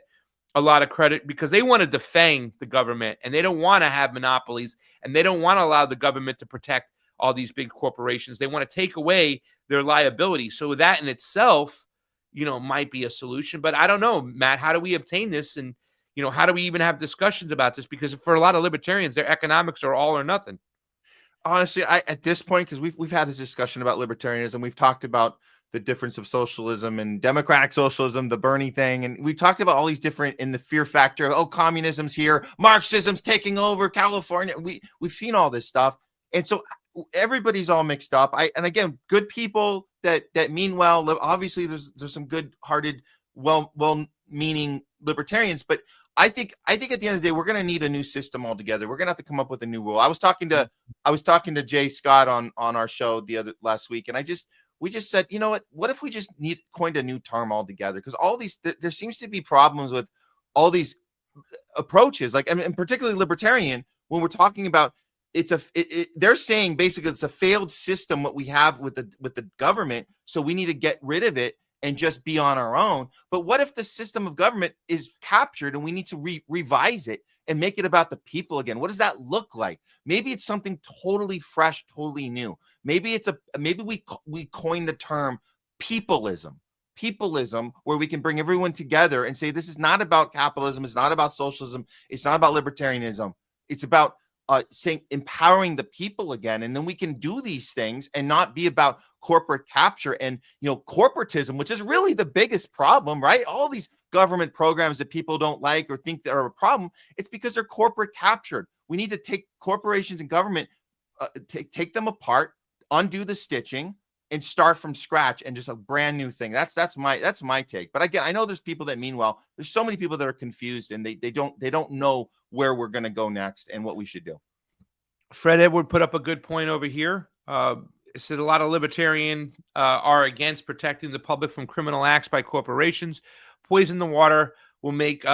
a lot of credit because they want to defang the government and they don't want to have monopolies and they don't want to allow the government to protect all these big corporations. They want to take away their liability. So that in itself, might be a solution. But I don't know, Matt, how do we obtain this? And, how do we even have discussions about this? Because for a lot of libertarians, their economics are all or nothing. Honestly, at this point, because we've had this discussion about libertarianism, we've talked about the difference of socialism and democratic socialism, the Bernie thing, and we talked about all these different in the fear factor of communism's here, Marxism's taking over California. We've seen all this stuff, and so everybody's all mixed up. And again, good people that mean well. Obviously, there's some good-hearted, well-meaning libertarians, but I think at the end of the day, we're going to need a new system altogether. We're going to have to come up with a new rule. I was talking to Jay Scott on our show last week, and we just said, you know what if we just coined a new term altogether? Because all these there seems to be problems with all these approaches, like and particularly libertarian, when we're talking about they're saying basically it's a failed system what we have with the government, so we need to get rid of it and just be on our own. But what if the system of government is captured and we need to revise it and make it about the people again? What does that look like? Maybe it's something totally fresh, totally new. Maybe we coin the term peopleism, where we can bring everyone together and say, this is not about capitalism. It's not about socialism. It's not about libertarianism. It's about saying empowering the people again. And then we can do these things and not be about corporate capture and, corporatism, which is really the biggest problem, right? All these government programs that people don't like or think that are a problem, it's because they're corporate captured. We need to take corporations and government, take them apart, undo the stitching, and start from scratch and just a brand new thing. That's my take. But again, I know there's people that mean well. There's so many people that are confused and they don't know where we're going to go next and what we should do. Fred Edward put up a good point over here. It said a lot of libertarian are against protecting the public from criminal acts by corporations. Poison the water will make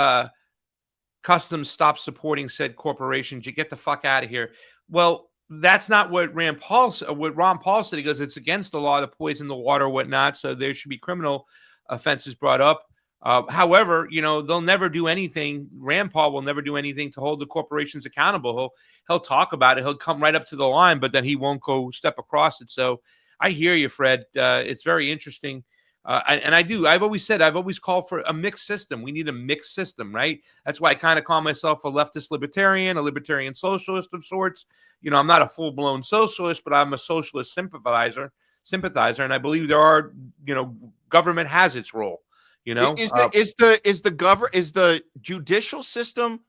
customs stop supporting said corporations. You get the fuck out of here. Well, that's not what Ron Paul said. He goes, it's against the law to poison the water or whatnot, so there should be criminal offenses brought up. However, they'll never do anything. Rand Paul will never do anything to hold the corporations accountable. He'll talk about it. He'll come right up to the line, but then he won't go step across it. So I hear you, Fred. It's very interesting. I've always called for a mixed system. We need a mixed system, right? That's why I kind of call myself a leftist libertarian, a libertarian socialist of sorts. I'm not a full-blown socialist, but I'm a socialist sympathizer, and I believe government has its role. Is the judicial system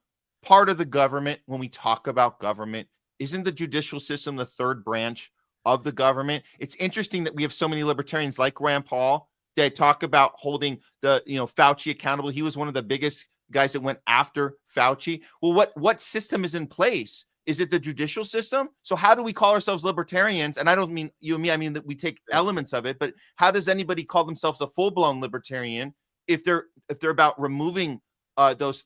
part of the government? When we talk about government, isn't the judicial system the third branch of the government? It's interesting that we have so many libertarians like Rand Paul that talk about holding the Fauci accountable. He was one of the biggest guys that went after Fauci. Well, what system is in place? Is it the judicial system? So how do we call ourselves libertarians? And I don't mean you and me. I mean that we take elements of it. But how does anybody call themselves a full-blown libertarian if they're about removing those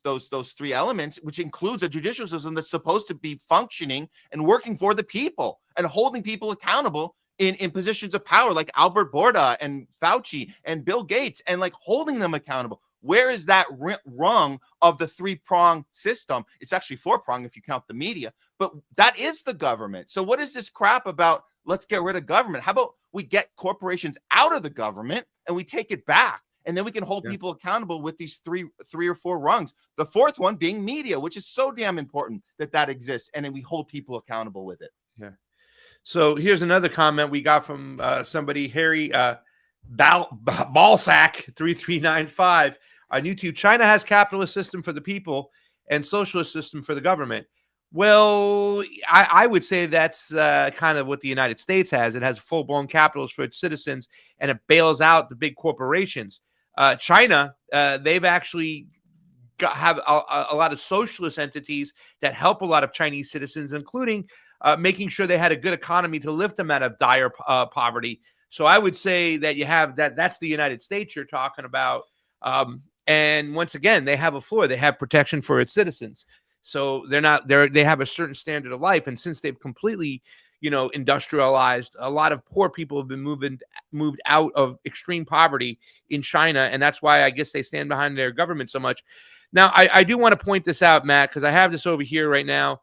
three elements, which includes a judicial system that's supposed to be functioning and working for the people and holding people accountable in positions of power, like Albert Bourda and Fauci and Bill Gates, and like holding them accountable? Where is that rung of the three-prong system? It's actually four-prong if you count the media, but that is the government. So what is this crap about let's get rid of government? How about we get corporations out of the government and we take it back? And then we can hold people accountable with these three or four rungs. The fourth one being media, which is so damn important that exists. And then we hold people accountable with it. Yeah. So here's another comment we got from somebody, Harry Balsack 3395 on YouTube. China has capitalist system for the people and socialist system for the government. Well, I would say that's kind of what the United States has. It has full-blown capitalism for its citizens, and it bails out the big corporations. China, they've actually have a lot of socialist entities that help a lot of Chinese citizens, including making sure they had a good economy to lift them out of dire poverty. So I would say that you have that's the United States you're talking about. And once again, they have a floor. They have protection for its citizens. So they have a certain standard of life. And since they've completely, industrialized, a lot of poor people have been moved out of extreme poverty in China. And that's why I guess they stand behind their government so much. Now, I do want to point this out, Matt, because I have this over here right now.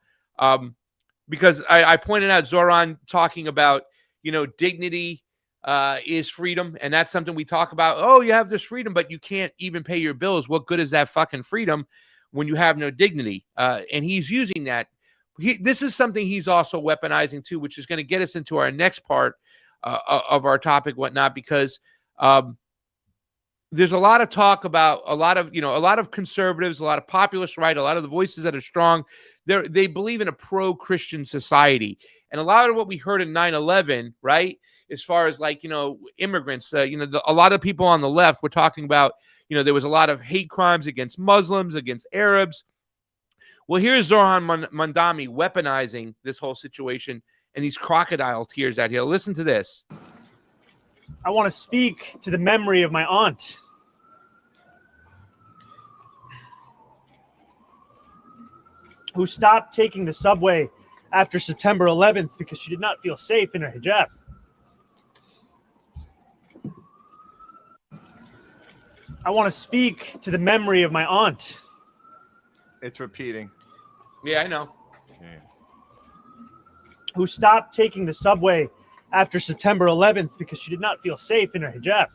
Because I pointed out Zohran talking about, dignity is freedom. And that's something we talk about. Oh, you have this freedom, but you can't even pay your bills. What good is that fucking freedom when you have no dignity? And he's using that. This is something he's also weaponizing too, which is going to get us into our next part of our topic, whatnot, because there's a lot of talk about a lot of conservatives, a lot of populists, right? A lot of the voices that are strong, they believe in a pro-Christian society. And a lot of what we heard in 9/11, right, as far as immigrants, a lot of people on the left were talking about, there was a lot of hate crimes against Muslims, against Arabs. Well, here's Zohran Mamdani weaponizing this whole situation and these crocodile tears out here. Listen to this. I want to speak to the memory of my aunt, who stopped taking the subway after September 11th because she did not feel safe in her hijab. I want to speak to the memory of my aunt. It's repeating. Yeah, I know. Yeah. Who stopped taking the subway after September 11th because she did not feel safe in her hijab.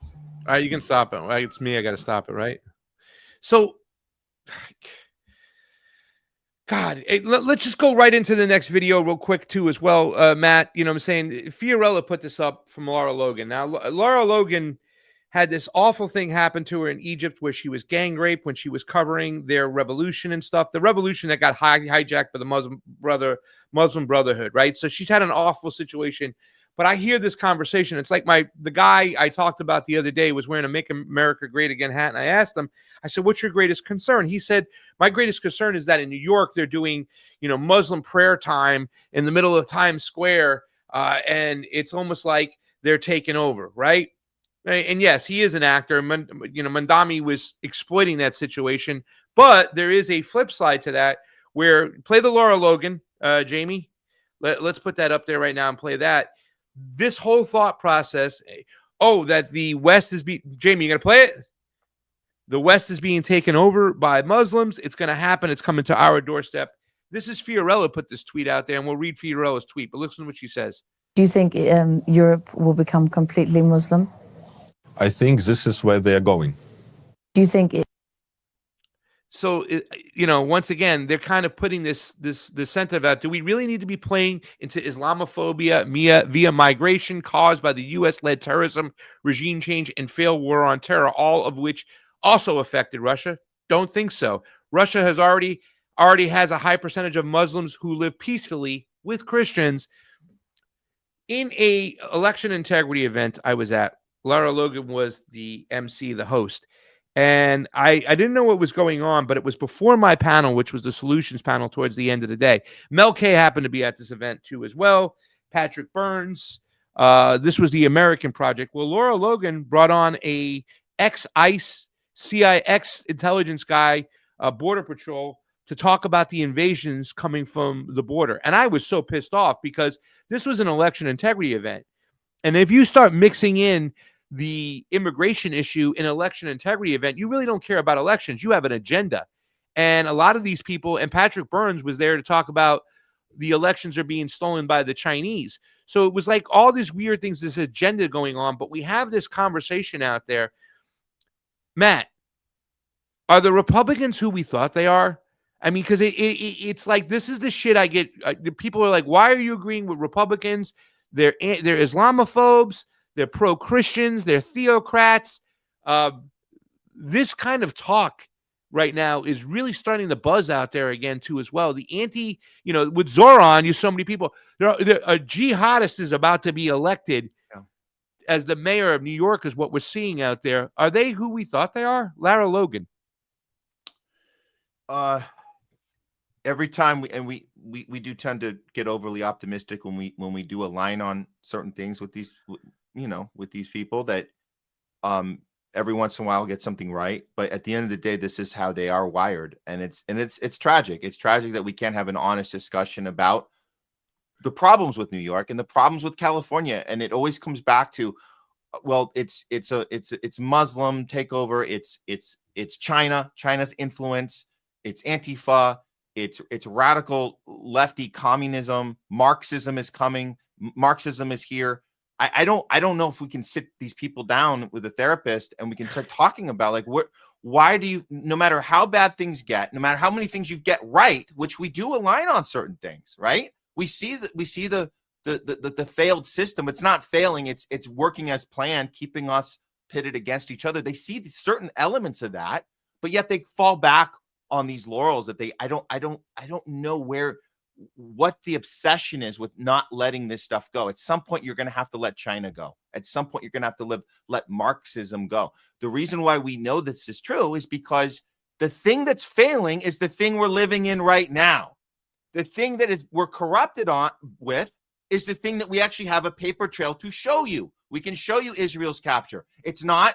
All right, you can stop it. Right? It's me. I got to stop it, right? So, God, let's just go right into the next video real quick, too, as well, Matt. You know what I'm saying? Fiorella put this up from Laura Logan. Now, Laura Logan had this awful thing happen to her in Egypt where she was gang raped when she was covering their revolution and stuff. The revolution that got hijacked by the Muslim Brotherhood, right? So she's had an awful situation. But I hear this conversation. It's like the guy I talked about the other day was wearing a Make America Great Again hat. And I asked him, I said, what's your greatest concern? He said, my greatest concern is that in New York, they're doing, Muslim prayer time in the middle of Times Square. And it's almost like they're taking over, right? And yes, he is an actor. Mamdani was exploiting that situation. But there is a flip side to that where play the Laura Logan, Jayme. Let's put that up there right now and play that. This whole thought process, that the West is Jayme, you going to play it? The West is being taken over by Muslims. It's going to happen. It's coming to our doorstep. This is Fiorella put this tweet out there, and we'll read Fiorella's tweet. But listen to what she says. Do you think Europe will become completely Muslim? I think this is where they're going. Do you think So, once again, they're kind of putting this sentiment out. Do we really need to be playing into Islamophobia via migration caused by the U.S.-led terrorism, regime change, and failed war on terror, all of which also affected Russia? Don't think so. Russia has already has a high percentage of Muslims who live peacefully with Christians. In a election integrity event I was at, Laura Logan was the MC, the host. And I didn't know what was going on, but it was before my panel, which was the solutions panel towards the end of the day. Mel K happened to be at this event too as well. Patrick Burns. This was the American Project. Well, Laura Logan brought on a ex-ICE, CIX intelligence guy, Border Patrol, to talk about the invasions coming from the border. And I was so pissed off because this was an election integrity event. And if you start mixing in the immigration issue in election integrity event, you really don't care about elections. You have an agenda. And a lot of these people, and Patrick Burns was there to talk about the elections are being stolen by the Chinese. So it was like all these weird things, this agenda going on, but we have this conversation out there. Matt, are the Republicans who we thought they are? I mean, because it's like, this is the shit I get. People are like, why are you agreeing with Republicans? They're Islamophobes. They're pro-Christians. They're theocrats. This kind of talk right now is really starting to buzz out there again, too, as well. The with Zohran, so many people. A jihadist is about to be elected as the mayor of New York is what we're seeing out there. Are they who we thought they are? Laura Logan. Every time we do tend to get overly optimistic when we do align on certain things with these with these people that every once in a while get something right, but at the end of the day, this is how they are wired, and it's tragic. It's tragic that we can't have an honest discussion about the problems with New York and the problems with California, and it always comes back to, well, it's Muslim takeover, it's China's influence, it's Antifa, it's radical lefty communism, Marxism is coming, Marxism is here. I don't know if we can sit these people down with a therapist and we can start talking about, like, why do you, no matter how bad things get, no matter how many things you get right, which we do align on certain things, right? We see the failed system. It's not failing. It's working as planned, keeping us pitted against each other. They see certain elements of that, but yet they fall back on these laurels that I don't know what the obsession is with not letting this stuff go. At some point, you're going to have to let China go. At some point, you're going to have to let Marxism go. The reason why we know this is true is because the thing that's failing is the thing we're living in right now. The thing that we're corrupted with is the thing that we actually have a paper trail to show you. We can show you Israel's capture. It's not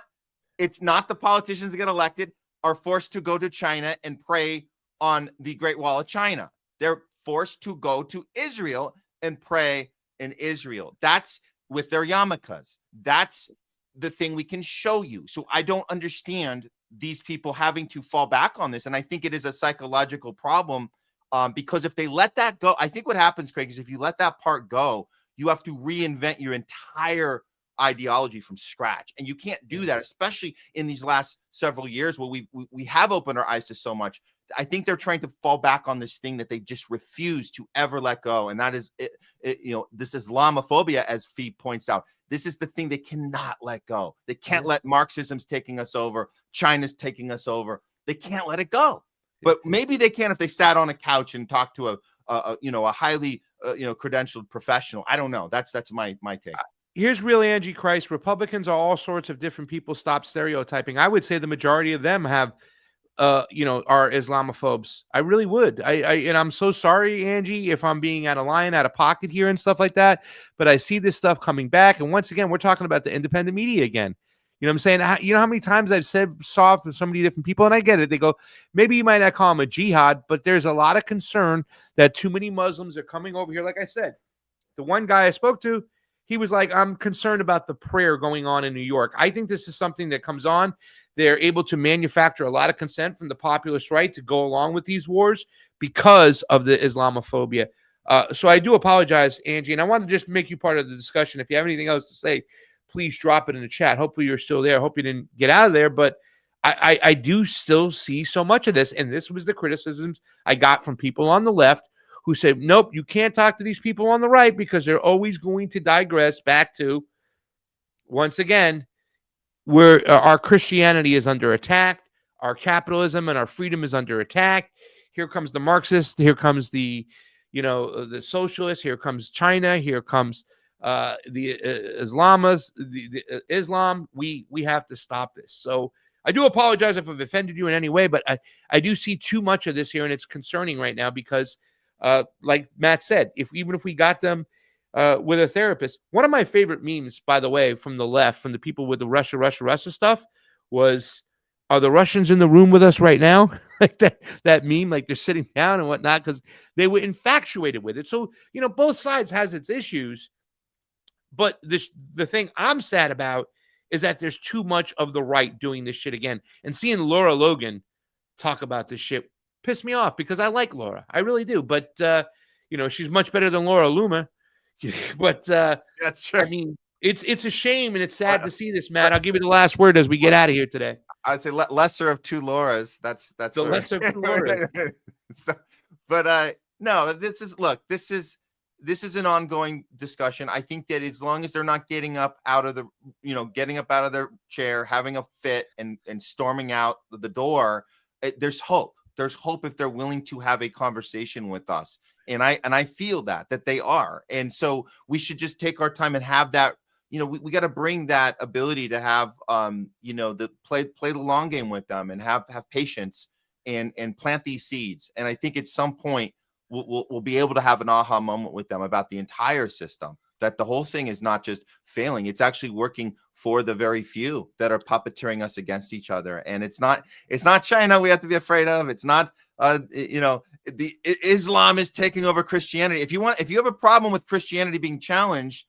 the politicians that get elected are forced to go to China and pray on the Great Wall of China. They're forced to go to Israel and pray in Israel. That's with their yarmulkes. That's the thing we can show you. So I don't understand these people having to fall back on this. And I think it is a psychological problem. Because if they let that go, I think what happens, Craig, is if you let that part go, you have to reinvent your entire ideology from scratch. And you can't do that, especially in these last several years where we have opened our eyes to so much. I think they're trying to fall back on this thing that they just refuse to ever let go. And that is, this Islamophobia, as Fee points out. This is the thing they cannot let go. They can't let Marxism's taking us over. China's taking us over. They can't let it go. But maybe they can if they sat on a couch and talked to a highly credentialed professional. I don't know. That's my take. Here's real Angie Christ. Republicans are all sorts of different people. Stop stereotyping. I would say the majority of them have are Islamophobes. I really would. And I'm so sorry, Angie, if I'm being out of line, out of pocket here and stuff like that. But I see this stuff coming back. And once again, we're talking about the independent media again. You know what I'm saying? You know how many times I've said soft with so many different people, and I get it. They go, maybe you might not call them a jihad, but there's a lot of concern that too many Muslims are coming over here. Like I said, the one guy I spoke to, he was like, I'm concerned about the prayer going on in New York. I think this is something that comes on. They're able to manufacture a lot of consent from the populist right to go along with these wars because of the Islamophobia. So I do apologize, Angie, and I want to just make you part of the discussion. If you have anything else to say, please drop it in the chat. Hopefully you're still there. Hope you didn't get out of there, but I do still see so much of this. And this was the criticisms I got from people on the left who said, nope, you can't talk to these people on the right because they're always going to digress back to, once again, where our Christianity is under attack, our capitalism and our freedom is under attack. Here comes the Marxist. Here comes the socialist. Here comes China. Here comes the Islam. We have to stop this. So I do apologize if I've offended you in any way, but I do see too much of this here, and it's concerning right now because, like Matt said, even if we got them with a therapist, one of my favorite memes, by the way, from the left, from the people with the Russia stuff, was, are the Russians in the room with us right now? Like that meme, like they're sitting down and whatnot, because they were infatuated with it. So, both sides has its issues. But the thing I'm sad about is that there's too much of the right doing this shit again. And seeing Laura Logan talk about this shit pissed me off because I like Laura. I really do. But, she's much better than Laura Loomer. But that's true. I mean, it's a shame and it's sad to see this, Matt. I'll give you the last word as we get out of here today. I'd say lesser of two Lauras. That's the lesser of two Lauras. No, this is an ongoing discussion. I think that as long as they're not getting up out of their chair, having a fit and storming out the door, there's hope. There's hope if they're willing to have a conversation with us. And I feel that they are. And so we should just take our time and have that, we got to bring that ability to have, play the long game with them and have patience and plant these seeds. And I think at some point we'll be able to have an aha moment with them about the entire system. that the whole thing is not just failing. It's actually working for the very few that are puppeteering us against each other. And it's not China we have to be afraid of. It's not, Islam is taking over Christianity. If you have a problem with Christianity being challenged,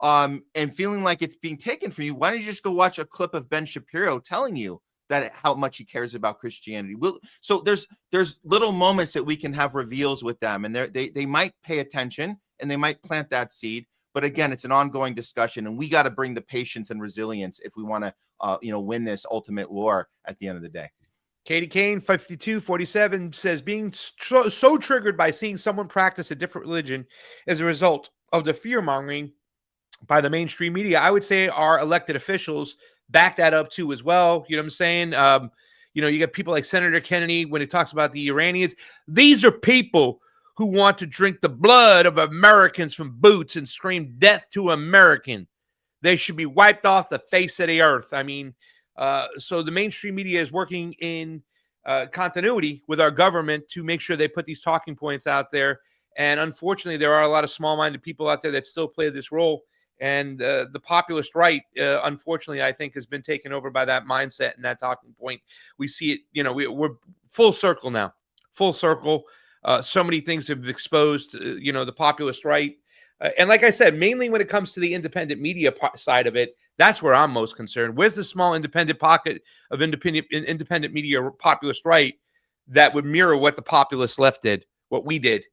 and feeling like it's being taken from you, why don't you just go watch a clip of Ben Shapiro telling you that how much he cares about Christianity? So there's little moments that we can have reveals with them, and they might pay attention and they might plant that seed. But again, it's an ongoing discussion, and we got to bring the patience and resilience if we want to, win this ultimate war at the end of the day. Katie Kane, 5247, says being so triggered by seeing someone practice a different religion as a result of the fear-mongering by the mainstream media. I would say our elected officials back that up too as well. You know what I'm saying? You got people like Senator Kennedy when he talks about the Iranians. These are people who want to drink the blood of Americans from boots and scream death to American. They should be wiped off the face of the earth. I mean, so the mainstream media is working in continuity with our government to make sure they put these talking points out there. And unfortunately, there are a lot of small-minded people out there that still play this role. And the populist right, unfortunately, I think has been taken over by that mindset and that talking point. We see it, we're full circle now, full circle. So many things have exposed, the populist right. And like I said, mainly when it comes to the independent media side of it, that's where I'm most concerned. Where's the small independent pocket of independent media populist right that would mirror what the populist left did, what we did?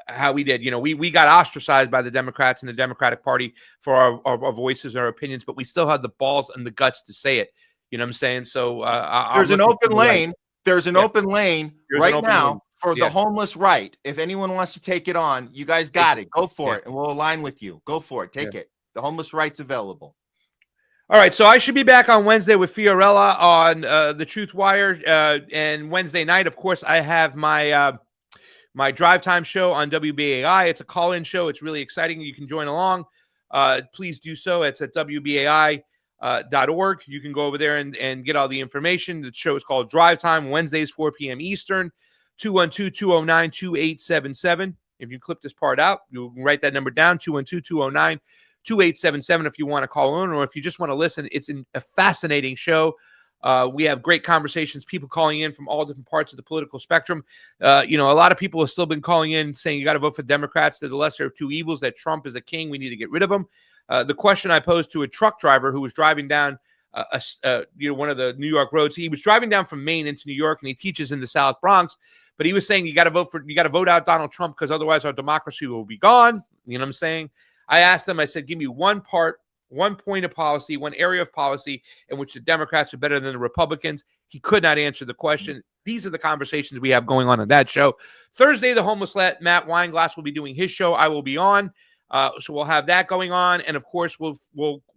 How we did, we got ostracized by the Democrats and the Democratic Party for our voices and our opinions, but we still had the balls and the guts to say it. You know what I'm saying? So there's an open lane. There's an open lane right now for the homeless right. If anyone wants to take it on, you guys got it. Go for it, and we'll align with you. Go for it. Take it. The homeless right's available. All right, so I should be back on Wednesday with Fiorella on the TruthWire, and Wednesday night, of course, I have my drive time show on WBAI. It's a call-in show. It's really exciting. You can join along. Please do so. It's at WBAI.org. You can go over there and get all the information. The show is called Drive Time, Wednesdays, 4 p.m. Eastern, 212-209-2877. If you clip this part out, you can write that number down, 212-209-2877 if you want to call in, or if you just want to listen. It's a fascinating show. We have great conversations, people calling in from all different parts of the political spectrum. A lot of people have still been calling in saying you got to vote for Democrats. They're the lesser of two evils, that Trump is a king. We need to get rid of him. The question I posed to a truck driver who was driving down one of the New York roads. He was driving down from Maine into New York, and he teaches in the South Bronx. But he was saying you got to vote out Donald Trump because otherwise our democracy will be gone. You know what I'm saying? I asked him, I said, give me one point of policy, one area of policy in which the Democrats are better than the Republicans. He could not answer the question. These are the conversations we have going on that show. Thursday, the homeless Matt Weinglass will be doing his show. I will be on. So we'll have that going on. And of course, we'll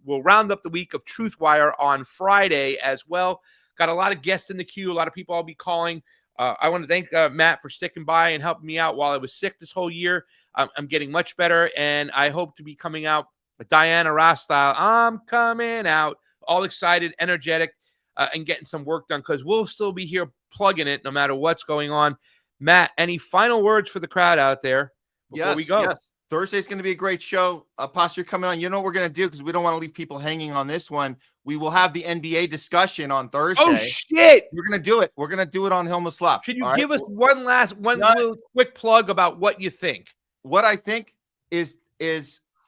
round up the week of TruthWire on Friday as well. Got a lot of guests in the queue. A lot of people I'll be calling. I want to thank Matt for sticking by and helping me out while I was sick this whole year. I'm getting much better, and I hope to be coming out Diana Ross style. I'm coming out all excited, energetic, and getting some work done because we'll still be here plugging it no matter what's going on. Matt, any final words for the crowd out there before we go? Yes. Thursday's going to be a great show. Pastor, coming on. You know what we're going to do because we don't want to leave people hanging on this one. We will have the NBA discussion on Thursday. Oh, shit. We're going to do it. We're going to do it on Homeless Love. Can you give us one little quick plug about what you think? What I think is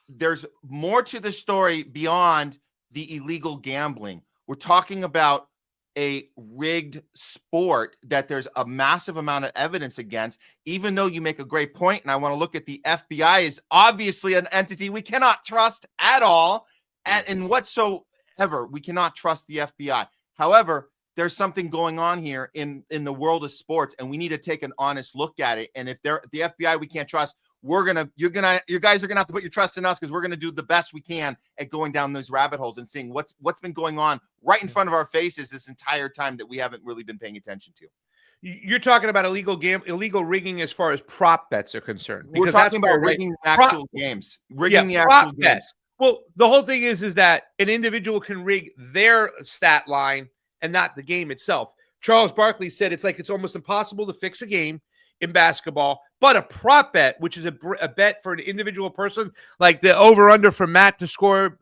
there's more to the story beyond the illegal gambling. We're talking about a rigged sport that there's a massive amount of evidence against, even though you make a great point. And I want to look at the FBI is obviously an entity we cannot trust at all. And whatsoever, we cannot trust the FBI. However, there's something going on here in the world of sports, and we need to take an honest look at it. And if they're the FBI we can't trust, you guys are gonna have to put your trust in us because we're gonna do the best we can at going down those rabbit holes and seeing what's been going on right in front of our faces this entire time that we haven't really been paying attention to. You're talking about illegal rigging as far as prop bets are concerned. We're talking about rigging the actual games, rigging the actual games. Well, the whole thing is that an individual can rig their stat line and not the game itself. Charles Barkley said it's almost impossible to fix a game in basketball, but a prop bet, which is a bet for an individual person, like the over-under for Matt to score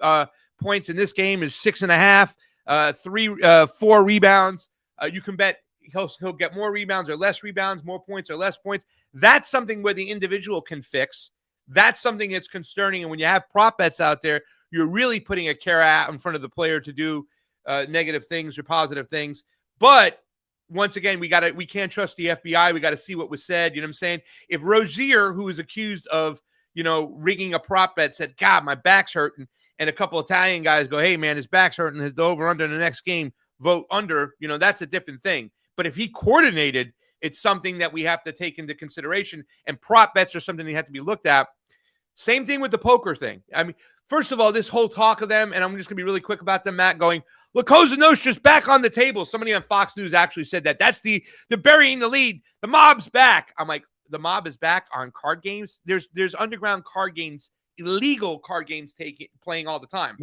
points in this game is 6.5, 4 rebounds. You can bet he'll get more rebounds or less rebounds, more points or less points. That's something where the individual can fix. That's something that's concerning. And when you have prop bets out there, you're really putting a carrot out in front of the player to do negative things or positive things. But once again, we can't trust the FBI. We got to see what was said. You know what I'm saying? If Rozier, who is accused of, rigging a prop bet, said, God, my back's hurting, and a couple Italian guys go, hey, man, his back's hurting, the over-under in the next game, vote under, that's a different thing. But if he coordinated, it's something that we have to take into consideration, and prop bets are something that have to be looked at. Same thing with the poker thing. I mean, first of all, this whole talk of them, and I'm just going to be really quick about them, Matt, going, La Cosa Nostra's back on the table. Somebody on Fox News actually said that. That's they're burying the lead. The mob's back. I'm like, the mob is back on card games? There's underground card games, illegal card games playing all the time.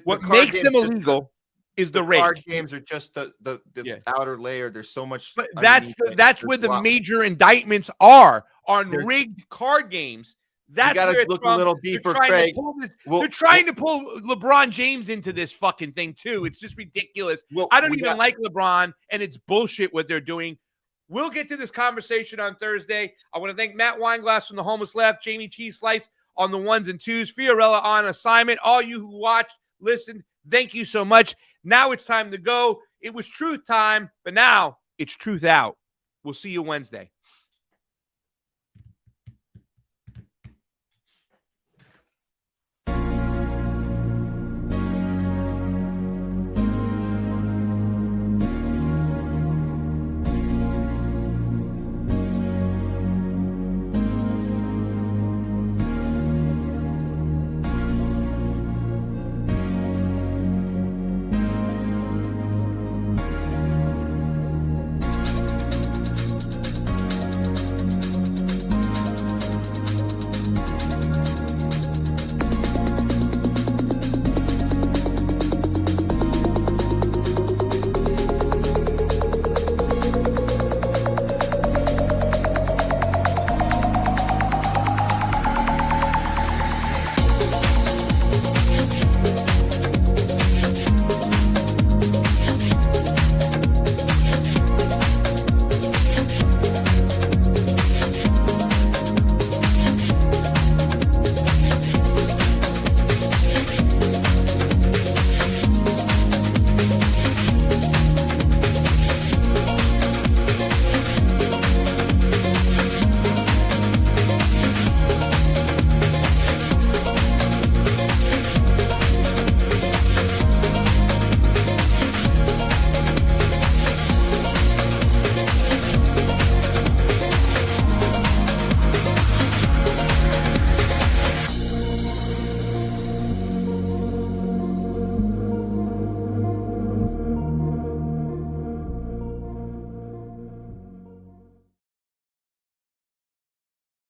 What makes them illegal is the rate. Card games are just the outer layer. There's so much. But that's where the major indictments are on rigged card games. That's where it's look from. A little deeper, Craig. They're trying to pull LeBron James into this fucking thing too. It's just ridiculous. I don't even like LeBron, and it's bullshit what they're doing. We'll get to this conversation on Thursday. I want to thank Matt Weinglass from the Homeless Left, Jayme CheeseSlice on the 1s and 2s, Fiorella on assignment. All you who watched, listened, thank you so much. Now it's time to go. It was truth time, but now it's truth out. We'll see you Wednesday.